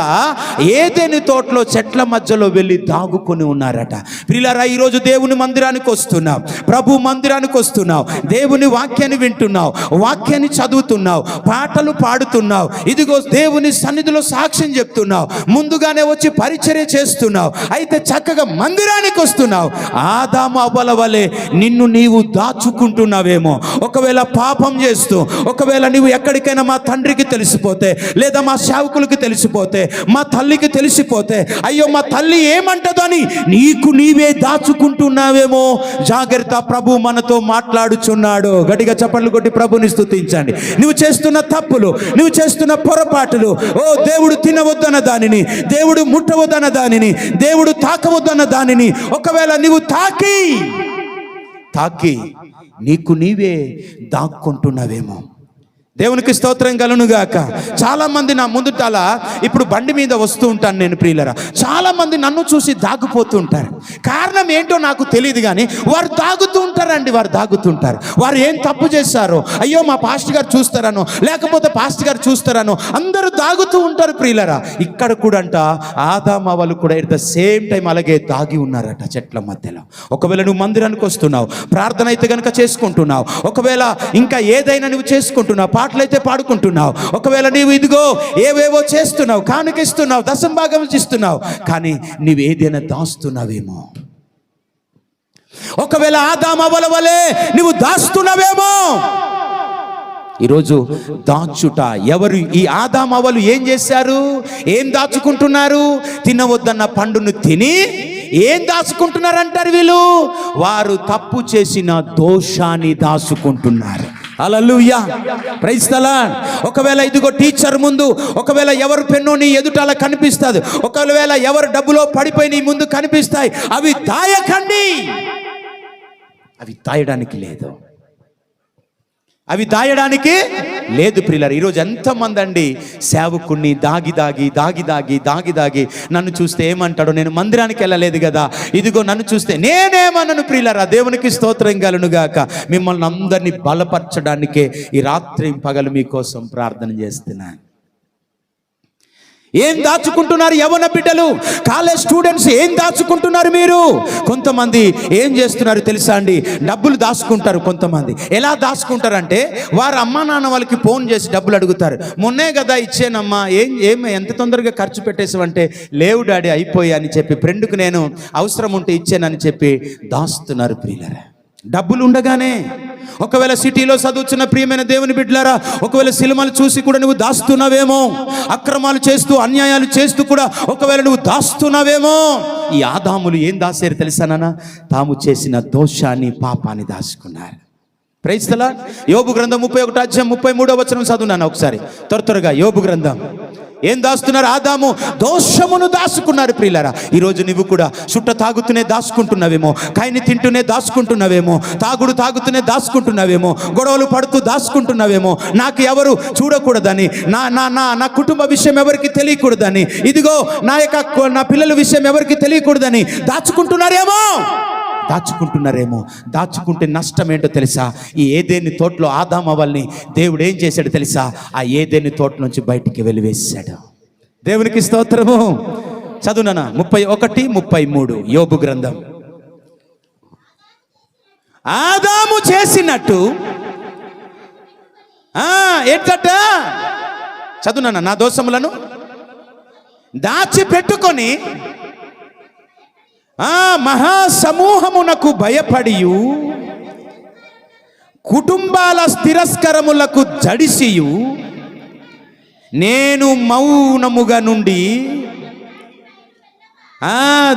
ఏదెను తోటలో చెట్ల మధ్యలో వెళ్ళి దాగుకొని ఉన్నారట. ప్రియులారా, ఈరోజు దేవుని మందిరానికి వస్తున్నావు, ప్రభు మందిరానికి వస్తున్నావు, దేవుని వాక్యాన్ని వింటున్నావు, వాక్యాన్ని చదువుతున్నావు, పాటలు పాడుతున్నావు, ఇదిగో దేవుని సన్నిధిలో సాక్ష్యం చెప్తున్నావు, ముందుగానే వచ్చి పరిచర్య చేస్తున్నావు. అయితే చక్కగా మందిరానికి వస్తున్నావు. ఆదాము అవ్వల వలె నిన్ను నీవు దాచుకుంటున్నావేమో. ఒకవేళ పాపం చేస్తూ, ఒకవేళ నీవు ఎక్కడికైనా మా తండ్రికి తెలిసిపోతే, లేదా మా సేవకులకి తెలిసిపోతే, మా తల్లికి తెలిసిపోతే, అయ్యో మా తల్లి ఏమంటదని నీకు నీవే దాచుకుంటున్నావేమో. జాగ్రత్త, ప్రభు మనతో మాట్లాడుచున్నాడు. గట్టిగా చప్పట్లు కొట్టి ప్రభుని స్తుతించండి. నువ్వు చేస్తున్న తప్పులు, నువ్వు చేస్తున్న పొరపాటులు, ఓ దేవుడు తినవద్దన్న దానిని, దేవుడు ముట్టవద్దన్న దానిని, దేవుడు తాకవద్దన్న దానిని ఒకవేళ నువ్వు తాకి నీకు నీవే దాక్కుంటున్నావేమో. దేవునికి స్తోత్రం కలుగునుగాక. చాలా మంది నా ముందుట ఇప్పుడు బండి మీద వస్తూ ఉంటాను నేను, ప్రియులరా. చాలా మంది నన్ను చూసి దాగిపోతూ ఉంటారు. కారణం ఏంటో నాకు తెలియదు, కానీ వారు దాగుతూ ఉంటారండి. వారు దాగుతుంటారు. వారు ఏం తప్పు చేశారో, అయ్యో మా పాస్టర్ గారు చూస్తారనో, లేకపోతే పాస్టర్ గారు చూస్తారనో అందరూ దాగుతూ ఉంటారు. ప్రియులరా, ఇక్కడ కూడా అంట ఆదాము వాళ్ళు కూడా ఎట్ ద సేమ్ టైం అలాగే దాగి ఉన్నారట చెట్ల మధ్యలో. ఒకవేళ నువ్వు మందిరానికి వస్తున్నావు, ప్రార్థన అయితే కనుక చేసుకుంటున్నావు, ఒకవేళ ఇంకా ఏదైనా నువ్వు చేసుకుంటున్నావు, పాటలైతే పాడుకుంటున్నావు, ఒకవేళ నీవు ఇదిగో ఏవేవో చేస్తున్నావు, కానుకిస్తున్నావు, దశం భాగం ఇస్తున్నావు, కానీ నీవు ఏదైనా దాస్తున్నావేమో. ఒకవేళ ఆదాము అవ్వల వలె నువ్వు దాస్తున్నావేమో. ఈరోజు దాచుట ఎవరు? ఈ ఆదాము అవ్వలు ఏం చేశారు? ఏం దాచుకుంటున్నారు? తినవద్దన్న పండును తిని ఏం దాచుకుంటున్నారంటారు వీళ్ళు? వారు తప్పు చేసిన దోషాన్ని దాచుకుంటున్నారు. హల్లెలూయా, ప్రైజ్ ది లార్డ్. ఒకవేళ ఇదిగో టీచర్ ముందు, ఒకవేళ ఎవరు పెన్ను నీ ఎదుట అలా కనిపిస్తుంది, ఒకవేళ ఎవరు డబ్బులో పడిపోయి నీ ముందు కనిపిస్తాయి, అవి దాయకండి. అవి దాయడానికి లేదు, అవి దాయడానికి లేదు. ప్రియులారా, ఈరోజు ఎంతమంది అండి సేవకుణ్ణి దాగి నన్ను చూస్తే ఏమంటాడో, నేను మందిరానికి వెళ్ళలేదు కదా, ఇదిగో నన్ను చూస్తే నేనేమన్నాను. ప్రియులారా, దేవునికి స్తోత్రం కలుగునుగాక. మిమ్మల్ని అందరినీ బలపరచడానికే ఈ రాత్రి పగలు మీకోసం ప్రార్థన చేస్తున్నాను. ఏం దాచుకుంటున్నారు యవ్వన బిడ్డలు, కాలేజ్ స్టూడెంట్స్? ఏం దాచుకుంటున్నారు మీరు? కొంతమంది ఏం చేస్తున్నారు తెలుసా అండి? డబ్బులు దాచుకుంటారు. కొంతమంది ఎలా దాచుకుంటారంటే, వారు అమ్మా నాన్న వాళ్ళకి ఫోన్ చేసి డబ్బులు అడుగుతారు. మొన్నే కదా ఇచ్చానమ్మా, ఎంత తొందరగా ఖర్చు పెట్టేసావంటే, లేవు డాడీ అయిపోయా అని చెప్పి, ఫ్రెండ్కి నేను అవసరం ఉంటే ఇచ్చానని చెప్పి దాస్తున్నారు. ప్రియులారా, డబ్బులు ఉండగానే, ఒకవేళ సిటీలో చదువుతున్న ప్రియమైన దేవుని బిడ్డలారా, ఒకవేళ సినిమాలు చూసి కూడా నువ్వు దాస్తున్నావేమో. అక్రమాలు చేస్తూ, అన్యాయాలు చేస్తూ కూడా ఒకవేళ నువ్వు దాస్తున్నావేమో. ఈ ఆదాములు ఏం దాసారు తెలుసా నాన్న? తాము చేసిన దోషాన్ని, పాపాన్ని దాచుకున్నారు. Praise the lord. యోబు గ్రంథం 31:33 చదువున్నాను ఒకసారి త్వరగా. యోబు గ్రంథం ఏం దాస్తున్నారు? ఆదాము దోషమును దాచుకున్నారు. ప్రియులారా, ఈరోజు నువ్వు కూడా చుట్ట తాగుతూనే దాచుకుంటున్నావేమో, కాయని తింటూనే దాచుకుంటున్నావేమో, తాగుతూనే దాచుకుంటున్నావేమో, గొడవలు పడుతూ దాచుకుంటున్నావేమో, నాకు ఎవరు చూడకూడదని, నా కుటుంబ విషయం ఎవరికి తెలియకూడదని, ఇదిగో నా పిల్లల విషయం ఎవరికి తెలియకూడదని దాచుకుంటున్నారేమో. దాచుకుంటే నష్టం ఏంటో తెలుసా? ఈ ఏదేని తోటలో ఆదాము అవ్వల్ని దేవుడు ఏం చేశాడు తెలుసా? ఆ ఏదేని తోట నుంచి బయటికి వెలివేశాడు. దేవునికి స్తోత్రము. చదువునా 31:33 యోబు గ్రంథం. ఆదాము చేసినట్టు ఏంటట? చదువునా, నా దోషములను దాచిపెట్టుకొని మహాసమూహమునకు భయపడియు, కుటుంబాల తిరస్కరములకు జడిసియు, నేను మౌనముగా నుండి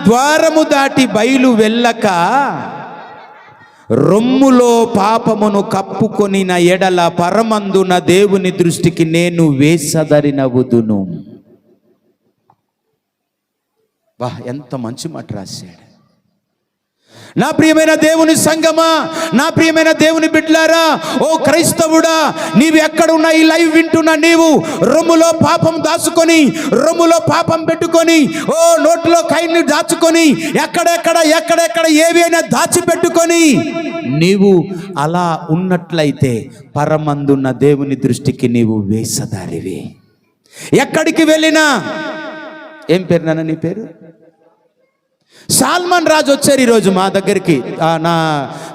ద్వారము దాటి బయలు వెళ్ళక, రొమ్ములో పాపమును కప్పుకొనిన ఎడల పరమందున దేవుని దృష్టికి నేను వేసదరినవుదును. వా, ఎంత మంచి మాట రాశాడు. నా ప్రియమైన దేవుని సంగమా, నా ప్రియమైన దేవుని బిడ్డలారా, ఓ క్రైస్తవుడా, నీవు ఎక్కడున్నా, ఈ లైవ్ వింటున్నా, నీవు రొమ్ములో పాపం దాచుకొని, రొమ్ములో పాపం పెట్టుకొని, ఓ నోట్లో కైని దాచుకొని, ఎక్కడెక్కడ ఏవైనా దాచిపెట్టుకొని నీవు అలా ఉన్నట్లయితే పరమందున్న దేవుని దృష్టికి నీవు వేషధారివి. ఎక్కడికి వెళ్ళినా ఏం పేరు నాన్న నీ పేరు? సాల్మాన్ రాజు వచ్చారు ఈరోజు మా దగ్గరికి. నా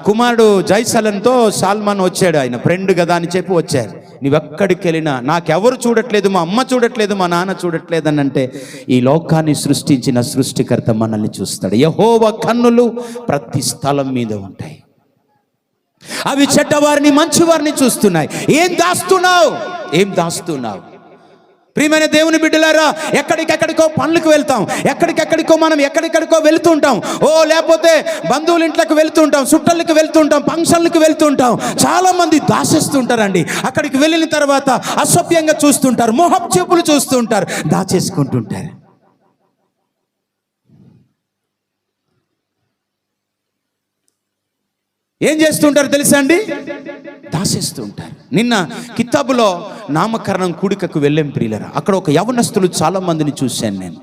కుమారుడు జైసలన్తో సాల్మాన్ వచ్చాడు. ఆయన ఫ్రెండ్ కదా అని చెప్పి వచ్చారు. నువ్వెక్కడికి వెళ్ళినా నాకెవరు చూడట్లేదు, మా అమ్మ చూడట్లేదు, మా నాన్న చూడట్లేదు అని అంటే ఈ లోకాన్ని సృష్టించిన సృష్టికర్త మనల్ని చూస్తాడు. యెహోవా కన్నులు ప్రతి స్థలం మీద ఉంటాయి. అవి చెడ్డవారిని మంచివారిని చూస్తున్నాయి. ఏం దాస్తున్నావు? ప్రియమైన దేవుని బిడ్డలారా, ఎక్కడికెక్కడికో పనులకు వెళ్తాం, ఎక్కడికెక్కడికో మనం ఎక్కడికెక్కడికో వెళ్తుంటాం. లేకపోతే బంధువుల ఇంట్లోకి వెళ్తుంటాం, చుట్టాలకు వెళ్తుంటాం, ఫంక్షన్లకు వెళ్తుంటాం. చాలా మంది దాచేస్తుంటారండి. అక్కడికి వెళ్ళిన తర్వాత అసభ్యంగా చూస్తుంటారు, మోహపు చూపులు చూస్తుంటారు, దాచేసుకుంటుంటారు. ఏం చేస్తుంటారు తెలుసా అండి? దాసేస్తూ ఉంటారు. నిన్న కితాబులో నామకరణం కూడికకు వెళ్ళాం ప్రియులరా. అక్కడ ఒక యవనస్తులు చాలా మందిని చూశాను నేను.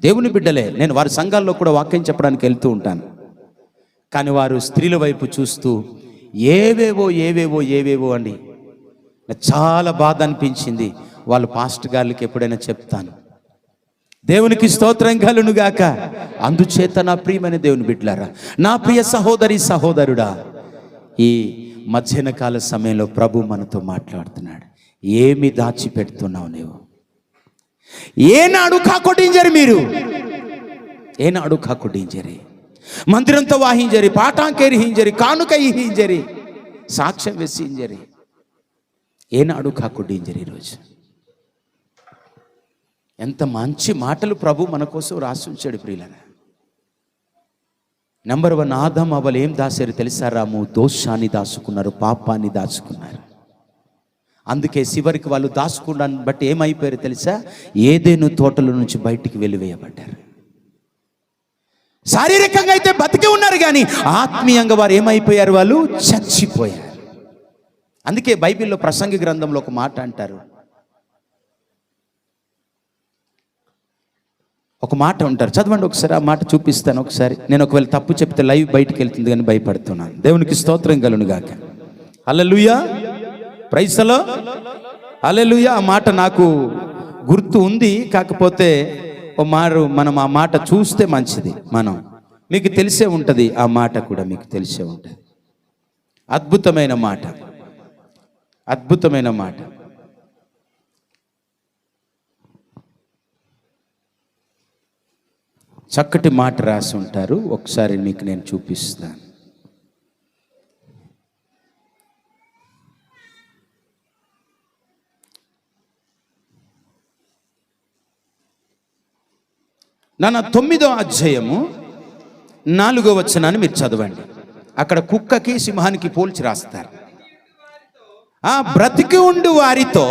దేవుని బిడ్డలే. నేను వారి సంఘాల్లో కూడా వాక్యం చెప్పడానికి వెళ్తూ ఉంటాను. కానీ వారు స్త్రీల వైపు చూస్తూ ఏవేవో అండి. నాకు చాలా బాధ అనిపించింది. వాళ్ళు పాస్టర్ గారికి ఎప్పుడైనా చెప్తాను. దేవునికి స్తోత్రం కలుగును గాక. అందుచేత నా ప్రియమైన దేవుని బిడ్డలారా, నా ప్రియ సహోదరి సహోదరుడా, ఈ మధ్యాహ్న కాల సమయంలో ప్రభు మనతో మాట్లాడుతున్నాడు. ఏమి దాచిపెడుతున్నావు నీవు? ఏనాడు కాకొట్టింజరి మీరు, ఏనాడు కాకొట్టింజరి, మందిరంతో వాహింజరి, పాఠాంకేరి హింజరి, కానుక హింజరి, సాక్ష్యం వేసింజరి, ఏనాడు కాకొట్టింజరి. ఈరోజు ఎంత మంచి మాటలు ప్రభు మన కోసం రాసి ఉంచాడు ప్రియులరా. నెంబర్ 1, ఆదాము అవ్వలు ఏం దాచారు తెలుసా? రాము దోషాన్ని దాచుకున్నారు, పాపాన్ని దాచుకున్నారు. అందుకే చివరికి వాళ్ళు దాచుకున్నాను బట్టి ఏమైపోయారు తెలుసా? ఏదేను తోటల నుంచి బయటికి వెలివేయబడ్డారు. శారీరకంగా అయితే బతికి ఉన్నారు, కానీ ఆత్మీయంగా వారు ఏమైపోయారు? వాళ్ళు చచ్చిపోయారు. అందుకే బైబిల్లో ప్రసంగి గ్రంథంలో ఒక మాట అంటారు. ఒక మాట ఉంటారు, చదవండి ఒకసారి. ఆ మాట చూపిస్తాను ఒకసారి. నేను ఒకవేళ తప్పు చెప్తే లైవ్ బయటికి వెళ్తుంది కానీ భయపడుతున్నాను. దేవునికి స్తోత్రం కలుగును గాక. హల్లెలూయా, ప్రైజ్ ది లార్డ్, హల్లెలూయా. ఆ మాట నాకు గుర్తు ఉంది, కాకపోతే మనం ఆ మాట చూస్తే మంచిది. మీకు తెలిసే ఉంటుంది, ఆ మాట కూడా మీకు తెలిసే ఉంటుంది. అద్భుతమైన మాట, అద్భుతమైన మాట. చక్కటి మాట రాసి ఉంటారు. ఒకసారి మీకు నేను చూపిస్తాను. నాన్న 9వ అధ్యాయము 4వ వచనాన్ని మీరు చదవండి. అక్కడ కుక్కకి సింహానికి పోల్చి రాస్తారు. బ్రతికి ఉండు వారితో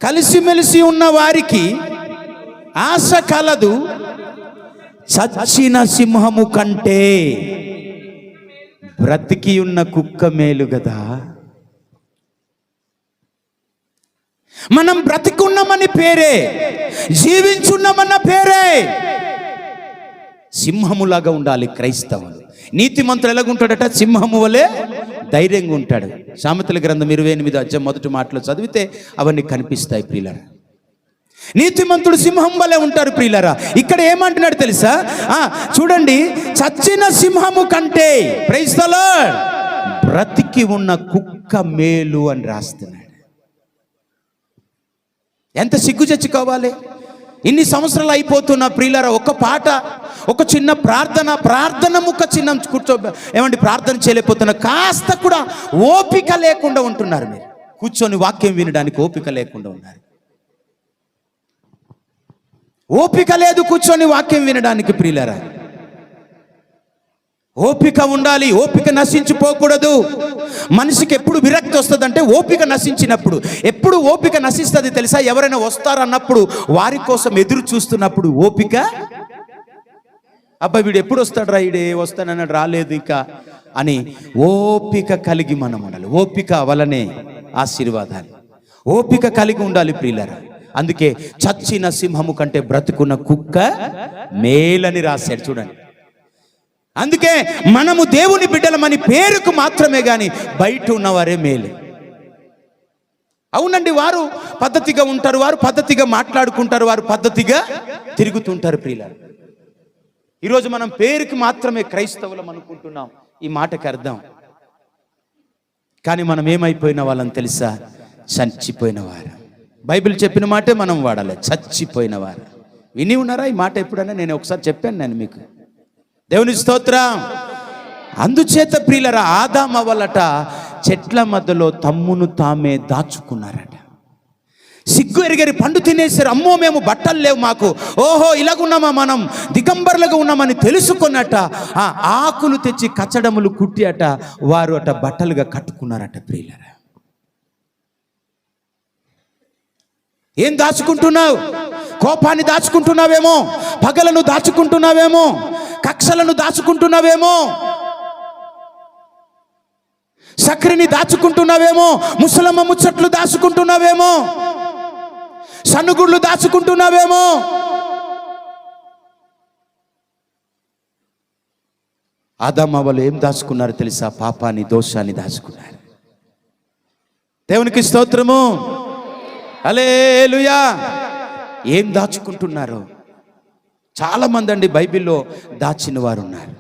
కలిసిమెలిసి ఉన్న వారికి ఆశ కలదు, చచ్చిన సింహము కంటే బ్రతికి ఉన్న కుక్క మేలు కదా. మనం బ్రతికున్నామని పేరే, జీవించున్నామన్న పేరే. సింహములాగా ఉండాలి క్రైస్తవులు. నీతిమంతులు ఎలాగుంటాడట? సింహము వలె ధైర్యంగా ఉంటాడు. సామెతల గ్రంథం 28వ అధ్యాయం మొదటి మాటలో చదివితే అవన్నీ కనిపిస్తాయి ప్రియులారా. నీతిమంతుడు సింహం వలె ఉంటారు ప్రియులారా. ఇక్కడ ఏమంటున్నాడు తెలుసా? చూడండి, చచ్చిన సింహము కంటే, ప్రైజ్ ది లార్డ్, బ్రతికి ఉన్న కుక్క మేలు అని రాస్తున్నాడు. ఎంత సిగ్గు చచ్చుకోవాలి. ఇన్ని సంవత్సరాలు అయిపోతున్న ప్రియులారా, ఒక పాట, ఒక చిన్న ప్రార్థన ముక్క చిన్న ఏమండి ప్రార్థన చేయలేకపోతున్నా, కాస్త కూడా ఓపిక లేకుండా ఉంటున్నారు. మీరు కూర్చొని వాక్యం వినడానికి ఓపిక లేకుండా ఉన్నారు. ఓపిక లేదు కూర్చొని వాక్యం వినడానికి ప్రియులారా. ఓపిక ఉండాలి, ఓపిక నశించిపోకూడదు. మనిషికి ఎప్పుడు విరక్తి వస్తుందంటే ఓపిక నశించినప్పుడు. ఎప్పుడు ఓపిక నశిస్తుంది తెలుసా? ఎవరైనా వస్తారన్నప్పుడు, వారి కోసం ఎదురు చూస్తున్నప్పుడు ఓపిక, అబ్బా వీడు ఎప్పుడు వస్తాడు రా, ఈడే వస్తానన్నాడు రాలేదు ఇంకా అని ఓపిక కలిగి మనం ఉండాలి. ఓపిక వలనే ఆశీర్వాదాలు. ఓపిక కలిగి ఉండాలి ప్రియులారా. అందుకే చచ్చిన సింహము కంటే బ్రతుకున్న కుక్క మేలని రాశాడు. చూడండి, అందుకే మనము దేవుని బిడ్డలమని పేరుకు మాత్రమే కానీ బయట ఉన్నవారే మేలు. అవునండి, వారు పద్ధతిగా ఉంటారు, వారు పద్ధతిగా మాట్లాడుకుంటారు, వారు పద్ధతిగా తిరుగుతుంటారు. ప్రియులారా, ఈరోజు మనం పేరుకి మాత్రమే క్రైస్తవులం అనుకుంటున్నాం. ఈ మాటకి అర్థం, కానీ మనం ఏమైపోయిన వాళ్ళని తెలుసా? చచ్చిపోయిన వారు. బైబిల్ చెప్పిన మాటే మనం వాడాలి, చచ్చిపోయిన వారు. విని ఉన్నారా ఈ మాట ఎప్పుడైనా? నేను ఒకసారి చెప్పాను నేను మీకు. దేవుని స్తోత్రం. అందుచేత ప్రియులరా, ఆదాము అవ్వలట చెట్ల మధ్యలో తమ్మును తామే దాచుకున్నారట. సిగ్గు ఎరిగరి పండు తినేసారు. అమ్మో, మేము బట్టలు లేవు మాకు, ఓహో ఇలాగున్నామా, మనం దిగంబరులుగా ఉన్నామని తెలుసుకున్నట ఆ ఆకులు తెచ్చి కచ్చడములు కుట్టి అట వారు అట బట్టలుగా కట్టుకున్నారట. ప్రియులరా, ఏం దాచుకుంటున్నావు? కోపాన్ని దాచుకుంటున్నావేమో, పగలను దాచుకుంటున్నావేమో, కక్షలను దాచుకుంటున్నావేమో, సక్రిని దాచుకుంటున్నావేమో, ముసలమ్మ ముచ్చట్లు దాచుకుంటున్నావేమో, సన్నుగుళ్ళు దాచుకుంటున్నావేమో. ఆదాము అవ్వలు ఏం దాచుకున్నారు తెలుసా? పాపాన్ని, దోషాన్ని దాచుకున్నారు. దేవునికి స్తోత్రము, హల్లెలూయా. ఏం దాచుకుంటున్నారు? చాలా మంది అండి బైబిల్లో దాచిన వారు ఉన్నారు.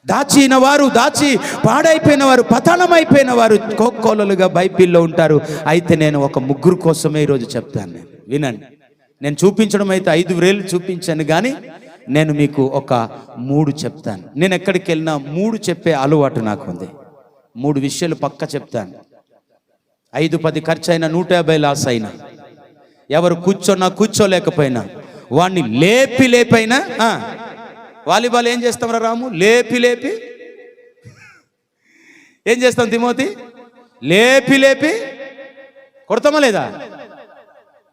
దాచిన వారు, దాచి పాడైపోయిన వారు, పతనమైపోయిన వారు కోకోలలుగా బైబిల్లో ఉంటారు. అయితే నేను ఒక ముగ్గురు కోసమే ఈరోజు చెప్తాను. నేను వినండి. నేను చూపించడం అయితే 5 వేలు చూపించాను, కానీ నేను మీకు ఒక 3 చెప్తాను. నేను ఎక్కడికి వెళ్ళినా 3 చెప్పే అలవాటు నాకు ఉంది. 3 విషయాలు పక్క చెప్తాను. 5-10 ఖర్చు అయినా, 150 లాస్ అయినా, ఎవరు కూర్చోన్నా కూర్చోలేకపోయినా, వాడిని లేపైనా వాలీబాల్ ఏం చేస్తాం రాము? లేపి ఏం చేస్తాం తిమోతి? లేపి కొడతామా లేదా?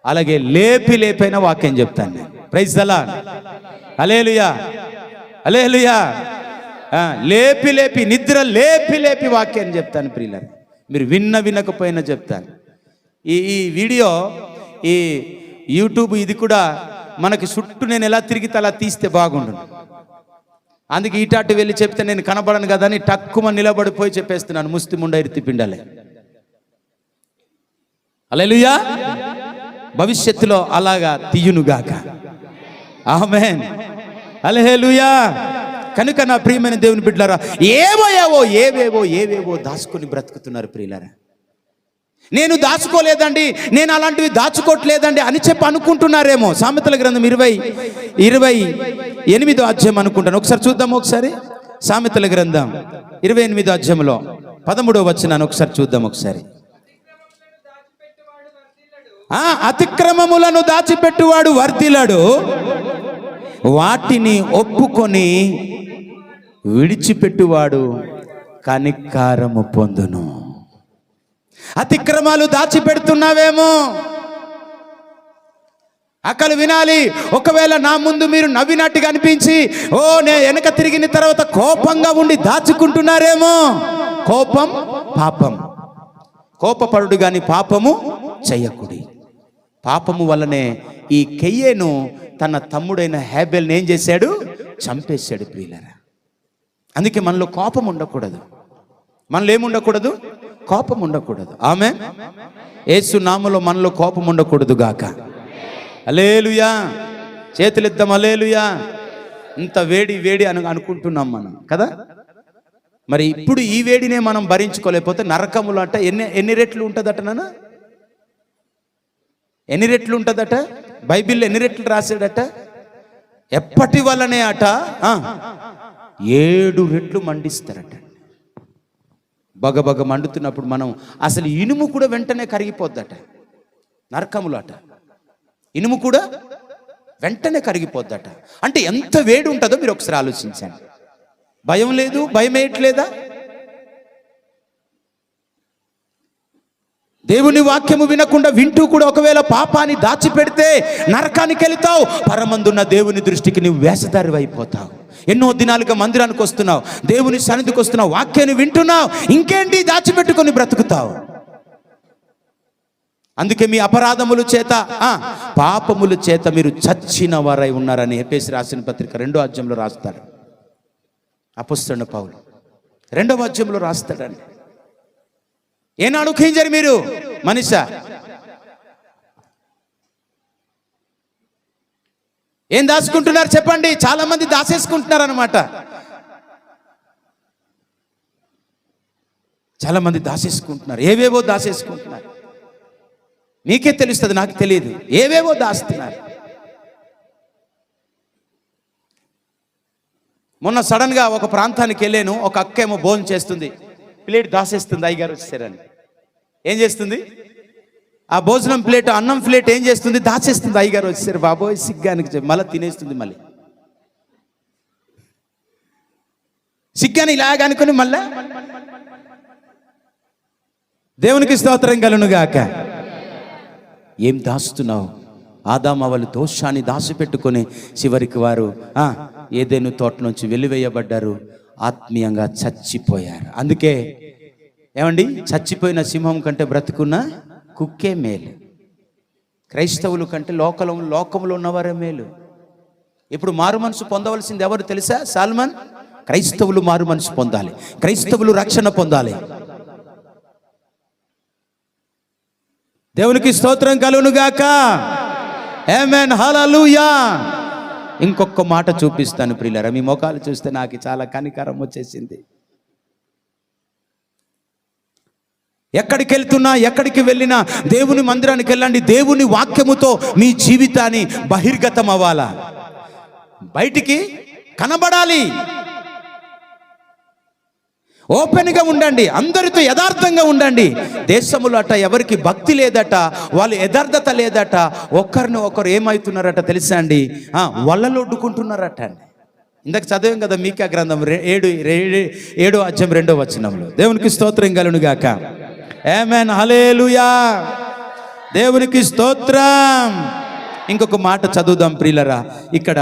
అలాగే లేపైనా వాక్యం చెప్తాను నేను. ప్రైజ్ ద లార్డ్, హల్లెలూయా, హల్లెలూయా. లేపి నిద్ర లేపి వాక్యాన్ని చెప్తాను. ప్రియులారా, మీరు వినకపోయినా చెప్తాను. ఈ వీడియో, ఈ యూట్యూబ్ ఇది కూడా మనకి చుట్టూ నేను ఎలా తిరిగితే అలా తీస్తే బాగుండు. అందుకే ఈటాటి వెళ్ళి చెప్తే నేను కనబడను కదా అని టక్కుమ నిలబడిపోయి చెప్పేస్తున్నాను. ముస్తి ముండ ఎత్తి పిండాలి. హల్లెలూయా. భవిష్యత్తులో అలాగా తీయునుగాక. ఆమేన్, హల్లెలూయా. కనుక నా ప్రియమైన దేవుని బిడ్డలారా, ఏవేవో దాచుకొని బ్రతుకుతున్నారు. ప్రియులారా, నేను దాచుకోలేదండి, నేను అలాంటివి దాచుకోవట్లేదండి అని చెప్పి అనుకుంటున్నారేమో. సామెతల గ్రంథం 28వ అధ్యాయం అనుకుంటాను. ఒకసారి చూద్దాము. ఒకసారి సామెతల గ్రంథం 28వ అధ్యాయంలో 13వ వచనాన్ని ఒకసారి చూద్దాం. ఒకసారి, అతిక్రమములను దాచిపెట్టువాడు వర్ధిల్లడు, వాటిని ఒప్పుకొని విడిచిపెట్టువాడు కనికరము పొందును. అతిక్రమాలు దాచిపెడుతున్నావేమో. అక్కలు వినాలి. ఒకవేళ నా ముందు మీరు నవ్వినట్టుగా అనిపించి నేను వెనక తిరిగిన తర్వాత కోపంగా ఉండి దాచుకుంటున్నారేమో. కోపం పాపం. కోపపడుడు గాని పాపము చెయ్యకుడి. పాపము వల్లనే ఈ కెయ్యేను తన తమ్ముడైన హేబెల్ని ఏం చేశాడు? చంపేశాడు. ప్రియులారా, అందుకే మనలో కోపం ఉండకూడదు. మనలో ఏముండకూడదు? కోపం ఉండకూడదు. ఆమేన్. యేసు నామములో మనలో కోపం ఉండకూడదు గాక. హల్లెలూయా. చేతులెద్దాం. హల్లెలూయా. ఇంత వేడి అని అనుకుంటున్నాం మనం కదా. మరి ఇప్పుడు ఈ వేడినే మనం భరించుకోలేకపోతే నరకములు అంట ఎన్ని రెట్లు ఉంటుందట నాన్న? ఎన్ని రెట్లు ఉంటుందట? బైబిల్లో ఎన్ని రెట్లు రాశాడట? ఎప్పటి వల్లనే అట 7 రెట్లు మండిస్తారట. బగబగ మండుతున్నప్పుడు మనం అసలు ఇనుము కూడా వెంటనే కరిగిపోద్దట. నరకములు అట ఇనుము కూడా వెంటనే కరిగిపోద్దట. అంటే ఎంత వేడి ఉంటుందో మీరు ఒకసారి ఆలోచించండి. భయం లేదు, భయం వేయట్లేదా? దేవుని వాక్యము వినకుండా వింటూ కూడా ఒకవేళ పాపాన్ని దాచిపెడితే నరకానికి వెళతావు. పరమందున్న దేవుని దృష్టికి నువ్వు వేషధారి అయిపోతావు. ఎన్నో దినాలుగా మందిరానికి వస్తున్నావు, దేవుని సన్నిధికి వస్తున్నావు, వాక్యాన్ని వింటున్నావు, ఇంకేంటి దాచిపెట్టుకొని బ్రతుకుతావు. అందుకే మీ అపరాధముల చేత పాపముల చేత మీరు చచ్చిన వారై ఉన్నారని ఎఫెసీ రాసిన పత్రిక 2వ అధ్యాయంలో రాస్తారు. అపొస్తలుడైన పౌలు 2వ అధ్యాయంలో రాస్తాడండి. ఏనాడు ఊహించరు మీరు మనిషా? ఏం దాచుకుంటున్నారు చెప్పండి? చాలా మంది దాచేసుకుంటున్నారు అనమాట. చాలా మంది దాచేసుకుంటున్నారు, ఏవేవో దాచేసుకుంటున్నారు. మీకే తెలుస్తుంది, నాకు తెలియదు. ఏవేవో దాస్తున్నారు. మొన్న సడన్గా ఒక ప్రాంతానికి వెళ్ళాను. ఒక అక్కేమో భోజనం చేస్తుంది, ప్లేట్ దాసేస్తుంది. అయ్యగారు వచ్చారని ఏం చేస్తుంది? ఆ భోజనం ప్లేట్, అన్నం ప్లేట్ ఏం చేస్తుంది? దాచేస్తుంది. అయ్యగారు వచ్చారు, బాబోయ్ సిగ్గానికి మళ్ళీ తినేస్తుంది. మళ్ళీ సిగ్గాని ఇలాగనుకుని మళ్ళా దేవునికి స్తోత్రం కలుగునుగాక. ఏం దాస్తున్నావు? ఆదాము వాళ్ళు దోషాన్ని దాచిపెట్టుకొని చివరికి వారు ఏదైనా తోట నుంచి వెలివేయబడ్డారు, ఆత్మీయంగా చచ్చిపోయారు. అందుకే ఏమండి, చచ్చిపోయిన సింహం కంటే బ్రతుకున్న కుక్కే మేలు. క్రైస్తవుల కంటే లోకంలో ఉన్నవారే మేలు. ఇప్పుడు మారు మనసు పొందవలసింది ఎవరు తెలుసా? సాల్మన్, క్రైస్తవులు మారు మనసు పొందాలి, క్రైస్తవులు రక్షణ పొందాలి. దేవునికి స్తోత్రం కలుగునుగాక. ఆమేన్, హల్లెలూయా. ఇంకొక మాట చూపిస్తాను ప్రియులారా. మీ ముఖాలు చూస్తే నాకు చాలా కనికరం వచ్చేసింది. ఎక్కడికి వెళ్తున్నా, ఎక్కడికి వెళ్ళినా దేవుని మందిరానికి వెళ్ళండి. దేవుని వాక్యముతో మీ జీవితాన్ని బహిర్గతం అవ్వాలా, బయటికి కనబడాలి. ఓపెన్గా ఉండండి, అందరితో యథార్థంగా ఉండండి. దేశములో అట ఎవరికి భక్తి లేదట, వాళ్ళు యథార్థత లేదట, ఒకరిని ఒకరు ఏమవుతున్నారట తెలుసా అండి? వలలో ఒడ్డుకుంటున్నారట అండి. ఇందాక చదివాం కదా మీకా గ్రంథం 7వ అధ్యాయం 2వ వచనంలో. దేవునికి స్తోత్రం కలుగునుగాక. ఆమేన్, హల్లెలూయా. దేవునికి స్తోత్రం. ఇంకొక మాట చదువుదాం ప్రియులరా. ఇక్కడ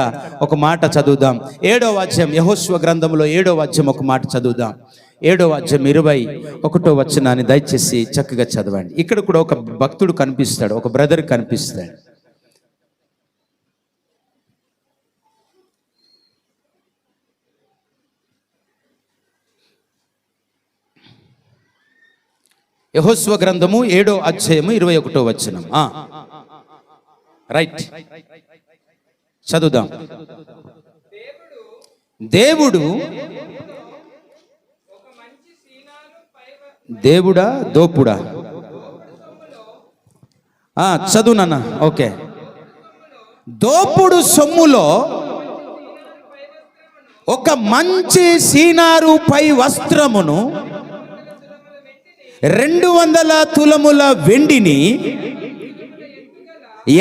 ఒక మాట చదువుదాం. 7వ అధ్యాయం, యెహోషువ గ్రంథంలో 7వ అధ్యాయం ఒక మాట చదువుదాం. 7వ అధ్యాయం 21వ వచనాన్ని దయచేసి చక్కగా చదవండి. ఇక్కడ కూడా ఒక భక్తుడు కనిపిస్తాడు, ఒక బ్రదర్ కనిపిస్తాడు. యెహోషువ గ్రంథము 7వ అధ్యాయము 21వ వచనం. రైట్, చదువుదాం. దేవుడు దేవుడా దోపుడా? చదువు నాన్న. ఓకే. దోపుడు సొమ్ములో ఒక మంచి సీనారు పై వస్త్రమును, 200 తులముల వెండిని,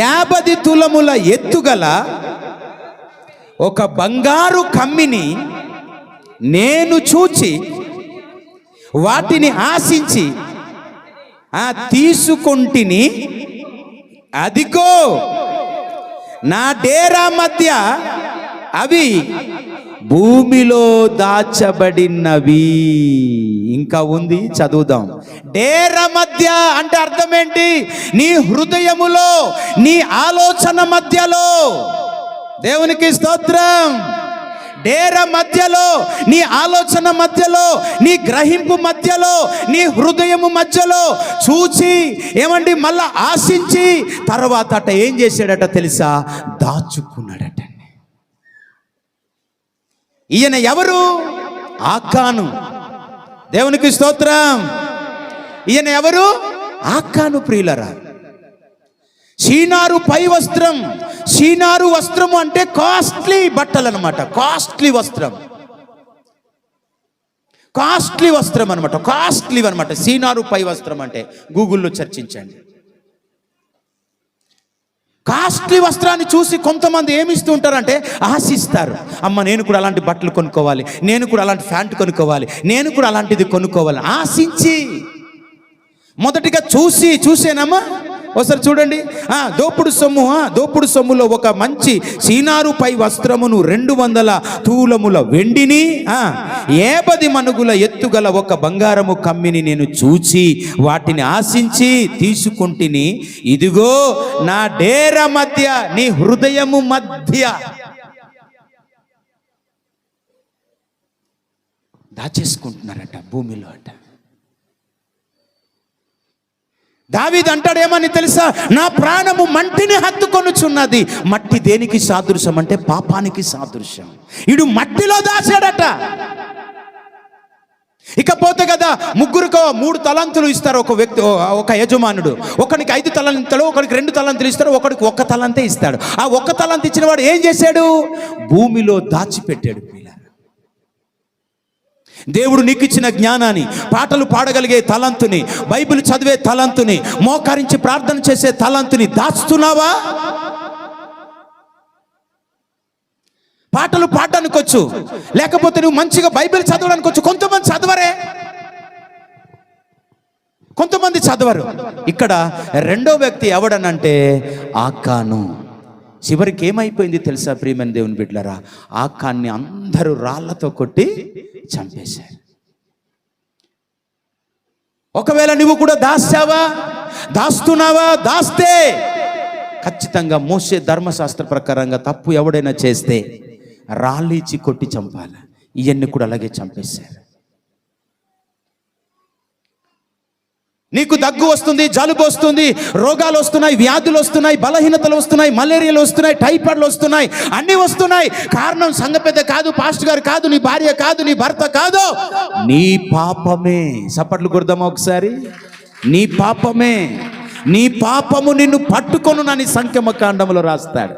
50 తులముల ఎత్తుగల ఒక బంగారు కమ్మిని నేను చూచి వాటిని ఆశించి తీసుకొంటిని. అదిగో నా డేరా మధ్య అవి భూమిలో దాచబడినవి. ఇంకా ఉంది, చదువుదాం. డేరా మధ్య అంటే అర్థం ఏంటి? నీ హృదయములో, నీ ఆలోచన మధ్యలో. దేవునికి స్తోత్రం. డేరా మధ్యలో, నీ ఆలోచన మధ్యలో, నీ గ్రహింపు మధ్యలో, నీ హృదయము మధ్యలో చూచి ఏమండి మళ్ళా ఆశించి తర్వాత అట ఏం చేశాడట తెలుసా? దాచుకున్నాడట. ఈయన ఎవరు? ఆకాను. దేవునికి స్తోత్రం. ఈయన ఎవరు? ఆకాను ప్రియులరా. షీనారు పై వస్త్రం. షీనారు వస్త్రము అంటే కాస్ట్లీ బట్టలు అనమాట. కాస్ట్లీ వస్త్రం, కాస్ట్లీ వస్త్రం అనమాట. కాస్ట్లీ అనమాట షీనారు పై వస్త్రం అంటే. గూగుల్లో చర్చించండి. కాస్ట్లీ వస్త్రాన్ని చూసి కొంతమంది ఏమిస్తూ ఉంటారంటే ఆశిస్తారు. అమ్మ నేను కూడా అలాంటి బట్టలు కొనుక్కోవాలి, నేను కూడా అలాంటి ప్యాంట్ కొనుక్కోవాలి, నేను కూడా అలాంటిది కొనుక్కోవాలి. ఆశించి మొదటిగా చూసేనమ్మా. ఒకసారి చూడండి. దోపుడు సొమ్ములో ఒక మంచి సీనారు పై వస్త్రమును, 200 తులముల వెండిని, 50 మణుగుల ఎత్తుగల ఒక బంగారము కమ్మిని నేను చూచి వాటిని ఆశించి తీసుకుంటిని. ఇదిగో నా డేరా మధ్య, నీ హృదయము మధ్య. దాచేసుకుంటున్నారట భూమిలో అట. దావీదు అంటాడేమని తెలుసా? నా ప్రాణము మంటిని హత్తుకొనుచున్నది. మట్టి దేనికి సాదృశ్యం అంటే పాపానికి సాదృశ్యం. ఇడు మట్టిలో దాచాడట. ఇకపోతే కదా ముగ్గురికో 3 తలాంతులు ఇస్తారు ఒక వ్యక్తి, ఒక యజమానుడు. ఒకరికి 5 తలాంతులు, ఒకరికి 2 తలాంతులు ఇస్తారు, ఒకరికి 1 తలాంతే ఇస్తాడు. ఆ 1 తలాంతు ఇచ్చిన వాడు ఏం చేశాడు? భూమిలో దాచిపెట్టాడు. దేవుడు నీకు ఇచ్చిన జ్ఞానాన్ని, పాటలు పాడగలిగే తలంతుని, బైబిల్ చదివే తలంతుని, మోకరించి ప్రార్థన చేసే తలంతుని దాచుతున్నావా? పాటలు పాడడానికి వచ్చు, లేకపోతే నువ్వు మంచిగా బైబిల్ చదవడానికి వచ్చు. కొంతమంది చదవరే, కొంతమంది చదవరు. ఇక్కడ రెండో వ్యక్తి ఎవడనంటే ఆకాను. చివరికి ఏమైపోయింది తెలుసా ప్రియమైన దేవుని బిడ్డలారా? ఆకాన్ని అందరూ రాళ్లతో కొట్టి చంపేశారు. ఒకవేళ నువ్వు కూడా దాస్తావా, దాస్తున్నావా? దాస్తే ఖచ్చితంగా మోసే ధర్మశాస్త్ర ప్రకారంగా తప్పు ఎవడైనా చేస్తే రాళ్ళిచ్చి కొట్టి చంపాలి. ఇవన్నీ కూడా అలాగే చంపేశారు. నీకు దగ్గు వస్తుంది, జలుబు వస్తుంది, రోగాలు వస్తున్నాయి, వ్యాధులు వస్తున్నాయి, బలహీనతలు వస్తున్నాయి, మలేరియాలు వస్తున్నాయి, టైఫాయిడ్లు వస్తున్నాయి, అన్నీ వస్తున్నాయి. కారణం సంఘ పెద్ద కాదు, పాస్టర్ గారు కాదు, నీ భార్య కాదు, నీ భర్త కాదు, నీ పాపమే. చప్పట్లు కొడదామా ఒకసారి? నీ పాపమే. నీ పాపము నిన్ను పట్టుకొనునని సంఖ్యమ కాండములో రాస్తాడు.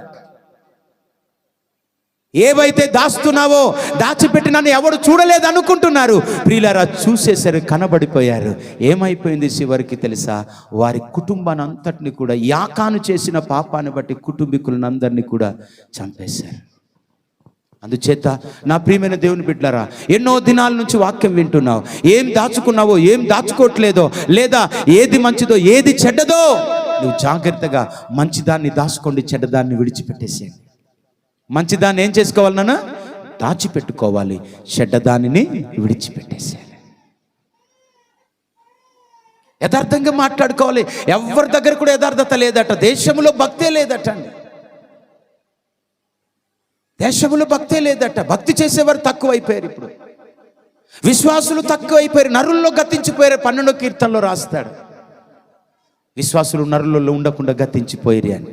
ఏవైతే దాస్తున్నావో, దాచిపెట్టినని ఎవడు చూడలేదు అనుకుంటున్నారు. ప్రియులారా, చూసేసరి కనబడిపోయారు. ఏమైపోయింది చివరికి తెలుసా? వారి కుటుంబాన్ని అంతటిని కూడా, యాకాను చేసిన పాపాన్ని బట్టి కుటుంబీకులను అందరినీ కూడా చంపేశారు. అందుచేత నా ప్రియమైన దేవుని బిడ్డలారా, ఎన్నో దినాల నుంచి వాక్యం వింటున్నావు. ఏం దాచుకున్నావో, ఏం దాచుకోవట్లేదో, లేదా ఏది మంచిదో ఏది చెడ్డదో, నువ్వు జాగ్రత్తగా మంచిదాన్ని దాచుకోండి, చెడ్డదాన్ని విడిచిపెట్టేసేయండి. మంచిదాన్ని ఏం చేసుకోవాలన్నా దాచిపెట్టుకోవాలి, చెడ్డదానిని విడిచిపెట్టేసేయాలి. యథార్థంగా మాట్లాడుకోవాలి. ఎవరి దగ్గర కూడా యథార్థత లేదట. దేశంలో భక్తే లేదట అండి. దేశంలో భక్తే లేదట. భక్తి చేసేవారు తక్కువైపోయారు. ఇప్పుడు విశ్వాసులు తక్కువైపోయారు, నరుల్లో గతించిపోయారు. 12వ కీర్తనలో రాస్తాడు, విశ్వాసులు నరులలో ఉండకుండా గతించిపోయారు అని.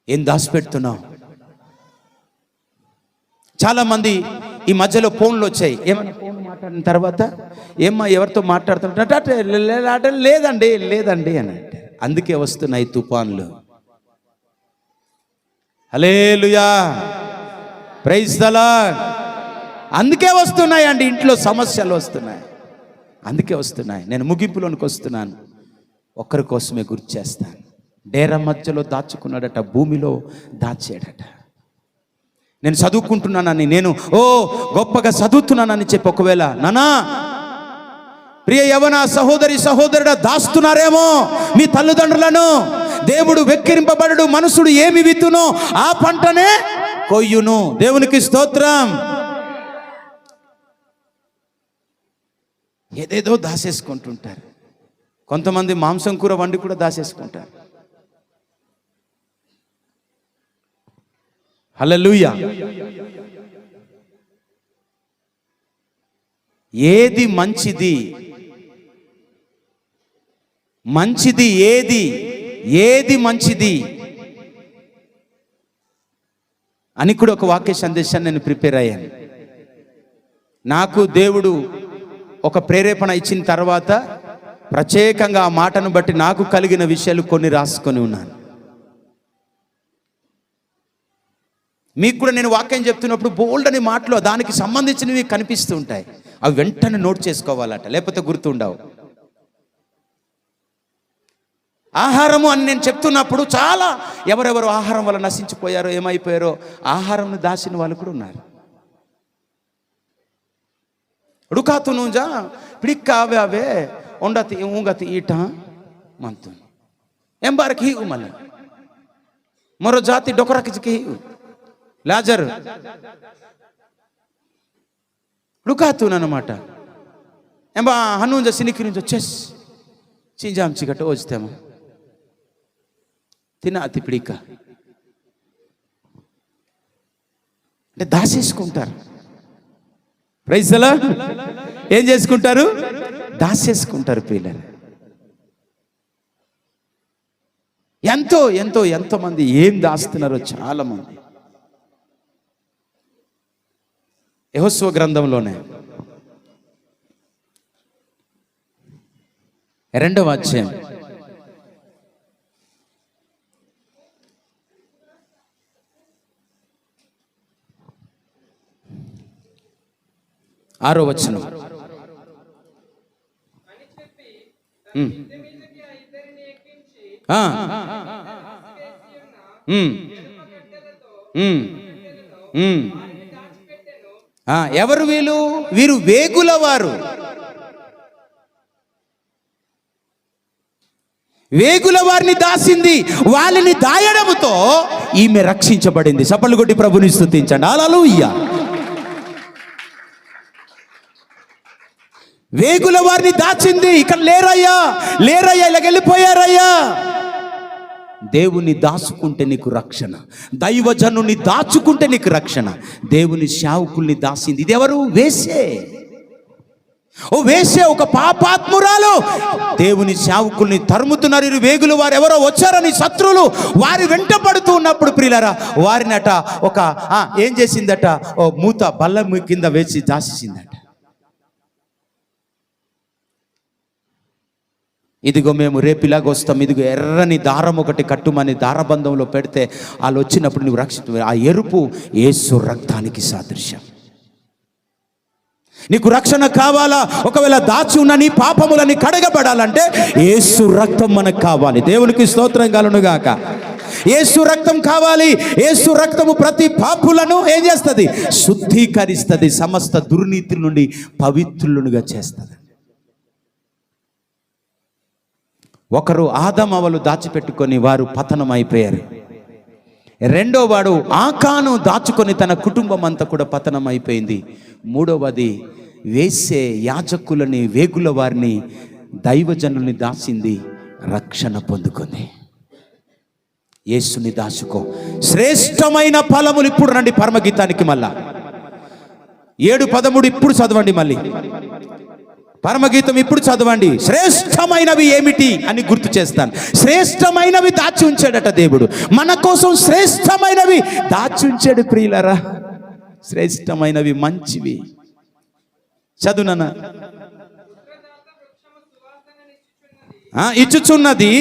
ఏం దాచిపెడుతున్నావు? చాలామంది ఈ మధ్యలో ఫోన్లు వచ్చాయి. ఏమన్నా ఫోన్ మాట్లాడిన తర్వాత ఏమ్మా ఎవరితో మాట్లాడుతున్నట్టు, లేదండి లేదండి అని అంటే, అందుకే వస్తున్నాయి తుఫాన్లు. హల్లెలూయా, ప్రైజ్ ది లార్డ్. అందుకే వస్తున్నాయి అండి, ఇంట్లో సమస్యలు వస్తున్నాయి, అందుకే వస్తున్నాయి. నేను ముగింపులోనికి వస్తున్నాను. ఒక్కరి కోసమే గుర్తు చేస్తాను. డేరా మధ్యలో దాచుకున్నాడట, భూమిలో దాచాడట. నేను చదువుకుంటున్నానని, నేను గొప్పగా చదువుతున్నానని చెప్పి ఒకవేళ నానా ప్రియ యవన సహోదరి సహోదరుడా దాస్తున్నారేమో మీ తల్లిదండ్రులను. దేవుడు వెక్కిరింపబడు, మనుషుడు ఏమి విత్తునో ఆ పంటనే కొయ్యును. దేవునికి స్తోత్రం. ఏదేదో దాసేసుకుంటుంటారు. కొంతమంది మాంసం కూర వండి కూడా దాసేసుకుంటారు. హల్లెలూయా. ఏది మంచిది, మంచిది ఏది, ఏది మంచిది అని కూడా ఒక వాక్య సందేశాన్ని నేను ప్రిపేర్ అయ్యాను. నాకు దేవుడు ఒక ప్రేరేపణ ఇచ్చిన తర్వాత ప్రత్యేకంగా ఆ మాటను బట్టి నాకు కలిగిన విషయాలు కొన్ని రాసుకొని ఉన్నాను. మీకు కూడా నేను వాక్యం చెప్తున్నప్పుడు బోల్డ్ అని మాటలు దానికి సంబంధించినవి కనిపిస్తూ ఉంటాయి. అవి వెంటనే నోట్ చేసుకోవాలట, లేకపోతే గుర్తుండవు. ఆహారము అని నేను చెప్తున్నప్పుడు చాలా ఎవరెవరు ఆహారం వల్ల నశించిపోయారో, ఏమైపోయారో, ఆహారం దాచిన వాళ్ళు కూడా ఉన్నారు. ఉడుకాతు నుంజా పిడిక్కావే అవే ఉండతి ఊగతి ఈట మంతు ఎంబారకి హీవు మళ్ళీ మరో జాతి డొకరకి హీవు లాజర్ ఉడుకాతునమాట ఎంబా హనుంజ సినికి నుంచి వచ్చేసి చింజాం చిగట వచ్చేమో తిన అతి పిడిక అంటే దాసేసుకుంటారు. Praise the lord. ఏం చేసుకుంటారు? దాచేసుకుంటారు పిల్లలు. ఎంతోమంది ఏం దాస్తున్నారో చాలా మంది. యెహోషువ గ్రంథంలోనే 2వ అధ్యాయం 6వ వచనం. ఎవరు వీళ్ళు? వీరు వేగుల వారు. వేగుల వారిని దాసింది, వాళ్ళని దాయడముతో ఈమె రక్షించబడింది. చప్పట్లు కొట్టి ప్రభుని స్తుతించండి. హల్లెలూయా. వేగుల వారిని దాచింది. ఇక్కడ లేరయ్యా ఇలా వెళ్ళిపోయారయ్యా. దేవుని దాచుకుంటే నీకు రక్షణ, దైవజనుని దాచుకుంటే నీకు రక్షణ. దేవుని సేవకుల్ని దాసింది. ఇది ఎవరు? వేసే. వేసే ఒక పాపాత్మురాలు దేవుని సేవకుల్ని తరుముతున్నారు. ఇరు వేగులు వారు ఎవరో వచ్చారని శత్రువులు వారి వెంట పడుతూ ఉన్నప్పుడు ప్రియులారా, వారినట ఒక ఏం చేసిందట, ఓ మూత బల్ల కింద వేసి దాచేసిందట. ఇదిగో మేము రేపిలాగ వస్తాం, ఇదిగో ఎర్రని దారం ఒకటి కట్టుమని దారబంధంలో పెడితే వాళ్ళు వచ్చినప్పుడు నువ్వు రక్షిత. ఆ ఎరుపు యేసు రక్తానికి సాదృశ్యం. నీకు రక్షణ కావాలా? ఒకవేళ దాచి ఉన్న నీ పాపములని కడగబడాలంటే యేసు రక్తం మనకు కావాలి. దేవునికి స్తోత్రం కలుగునుగాక. యేసు రక్తం కావాలి. యేసు రక్తము ప్రతి పాపులను ఏం చేస్తుంది? శుద్ధీకరిస్తుంది. సమస్త దుర్నీతి నుండి పవిత్రులుగా చేస్తుంది. ఒకరు ఆదాము అవ్వలు దాచిపెట్టుకొని వారు పతనం అయిపోయారు. రెండో వాడు ఆకాను దాచుకొని తన కుటుంబం అంతా కూడా పతనం అయిపోయింది. మూడవది వేసే యాజకులని, వేగుల వారిని, దైవజనుల్ని దాచింది, రక్షణ పొందుకుంది. యేసుని దాచుకో. శ్రేష్టమైన ఫలములు. ఇప్పుడు రండి పరమగీతానికి. మళ్ళా 7:13 ఇప్పుడు చదవండి. మళ్ళీ పరమగీతం ఇప్పుడు చదవండి. శ్రేష్టమైనవి ఏమిటి అని గుర్తు చేస్తాను. శ్రేష్టమైనవి దాచి ఉంచాడట దేవుడు. మన కోసం శ్రేష్టమైనవి దాచి ఉంచాడు ప్రియులరా. శ్రేష్టమైనవి, మంచివి. చదువునా? ఇచ్చుచున్నది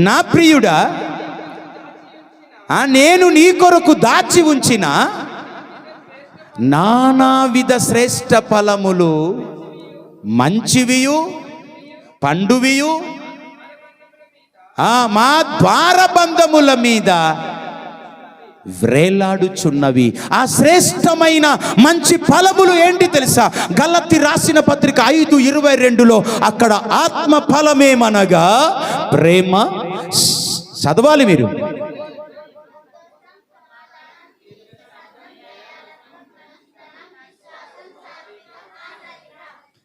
నా ప్రియుడా, నేను నీ కొరకు దాచి ఉంచిన నానావిధ శ్రేష్ట ఫలములు, మంచివియు పండువియు మా ద్వారబంధముల మీద వ్రేలాడుచున్నవి. ఆ శ్రేష్టమైన మంచి ఫలములు ఏంటి తెలుసా? గలతీ రాసిన పత్రిక 5:22లో అక్కడ ఆత్మ ఫలమేమనగా ప్రేమ. చదవాలి మీరు.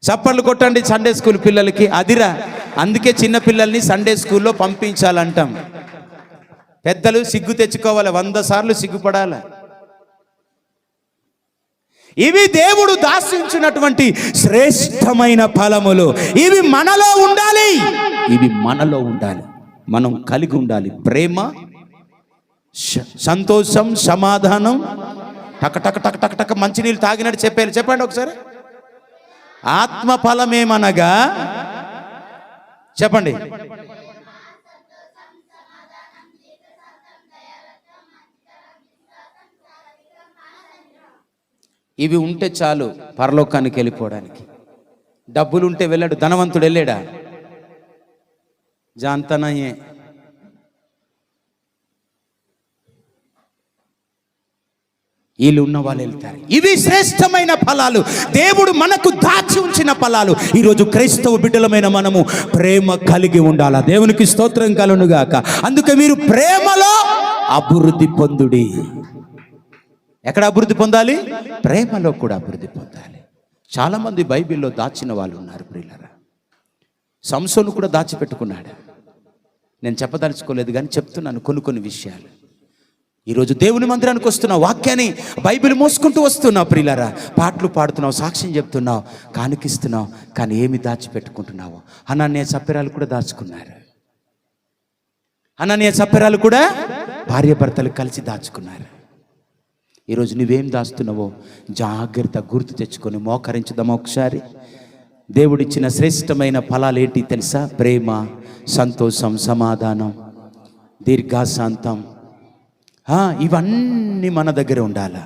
చప్పట్లు కొట్టండి సండే స్కూల్ పిల్లలకి. అదిరా, అందుకే చిన్న పిల్లల్ని సండే స్కూల్లో పంపించాలంటాం. పెద్దలు సిగ్గు తెచ్చుకోవాలి, 100 సార్లు సిగ్గుపడాలి. ఇవి దేవుడు దాచించినటువంటి శ్రేష్టమైన ఫలములు. ఇవి మనలో ఉండాలి. మనం కలిగి ఉండాలి. ప్రేమ, సంతోషం, సమాధానం. టక టక టక టక టక మంచినీళ్ళు తాగినట్టు చెప్పండి ఒకసారి. ఆత్మ ఫలమేమనగా చెప్పండి. ఇవి ఉంటే చాలు పరలోకానికి వెళ్ళిపోవడానికి. డబ్బులు ఉంటే వెళ్ళాడు, ధనవంతుడు వెళ్ళాడా? జాంతనయే. వీళ్ళు ఉన్న వాళ్ళు వెళ్తారు. ఇవి శ్రేష్టమైన ఫలాలు, దేవుడు మనకు దాచి ఉంచిన ఫలాలు. ఈరోజు క్రైస్తవ బిడ్డలమైన మనము ప్రేమ కలిగి ఉండాలా. దేవునికి స్తోత్రం కలుగునుగాక. అందుకే మీరు ప్రేమలో అభివృద్ధి పొందుడి. ఎక్కడ అభివృద్ధి పొందాలి? ప్రేమలో కూడా అభివృద్ధి పొందాలి. చాలామంది బైబిల్లో దాచిన వాళ్ళు ఉన్నారు ప్రియులారా. సంసోను కూడా దాచిపెట్టుకున్నాడు. నేను చెప్పదలుచుకోలేదు కానీ చెప్తున్నాను కొన్ని విషయాలు. ఈరోజు దేవుని మందిరానికి వస్తున్నావు, వాక్యాన్ని బైబిల్ మోసుకుంటూ వస్తున్నావు ప్రియులారా, పాటలు పాడుతున్నావు, సాక్ష్యం చెప్తున్నావు, కానుకిస్తున్నావు, కానీ ఏమి దాచిపెట్టుకుంటున్నావు? అననీయ సప్ఫిరాలు కూడా దాచుకున్నారు. అననీయ సప్ఫిరాలు కూడా భార్య భర్తలు కలిసి దాచుకున్నారు. ఈరోజు నువ్వేం దాస్తున్నావో జాగ్రత్త గుర్తు తెచ్చుకొని మోకరించుదామా ఒకసారి. దేవుడిచ్చిన శ్రేష్టమైన ఫలాలు ఏంటి తెలుసా? ప్రేమ, సంతోషం, సమాధానం, దీర్ఘశాంతం. ఇవన్నీ మన దగ్గర ఉండాలి.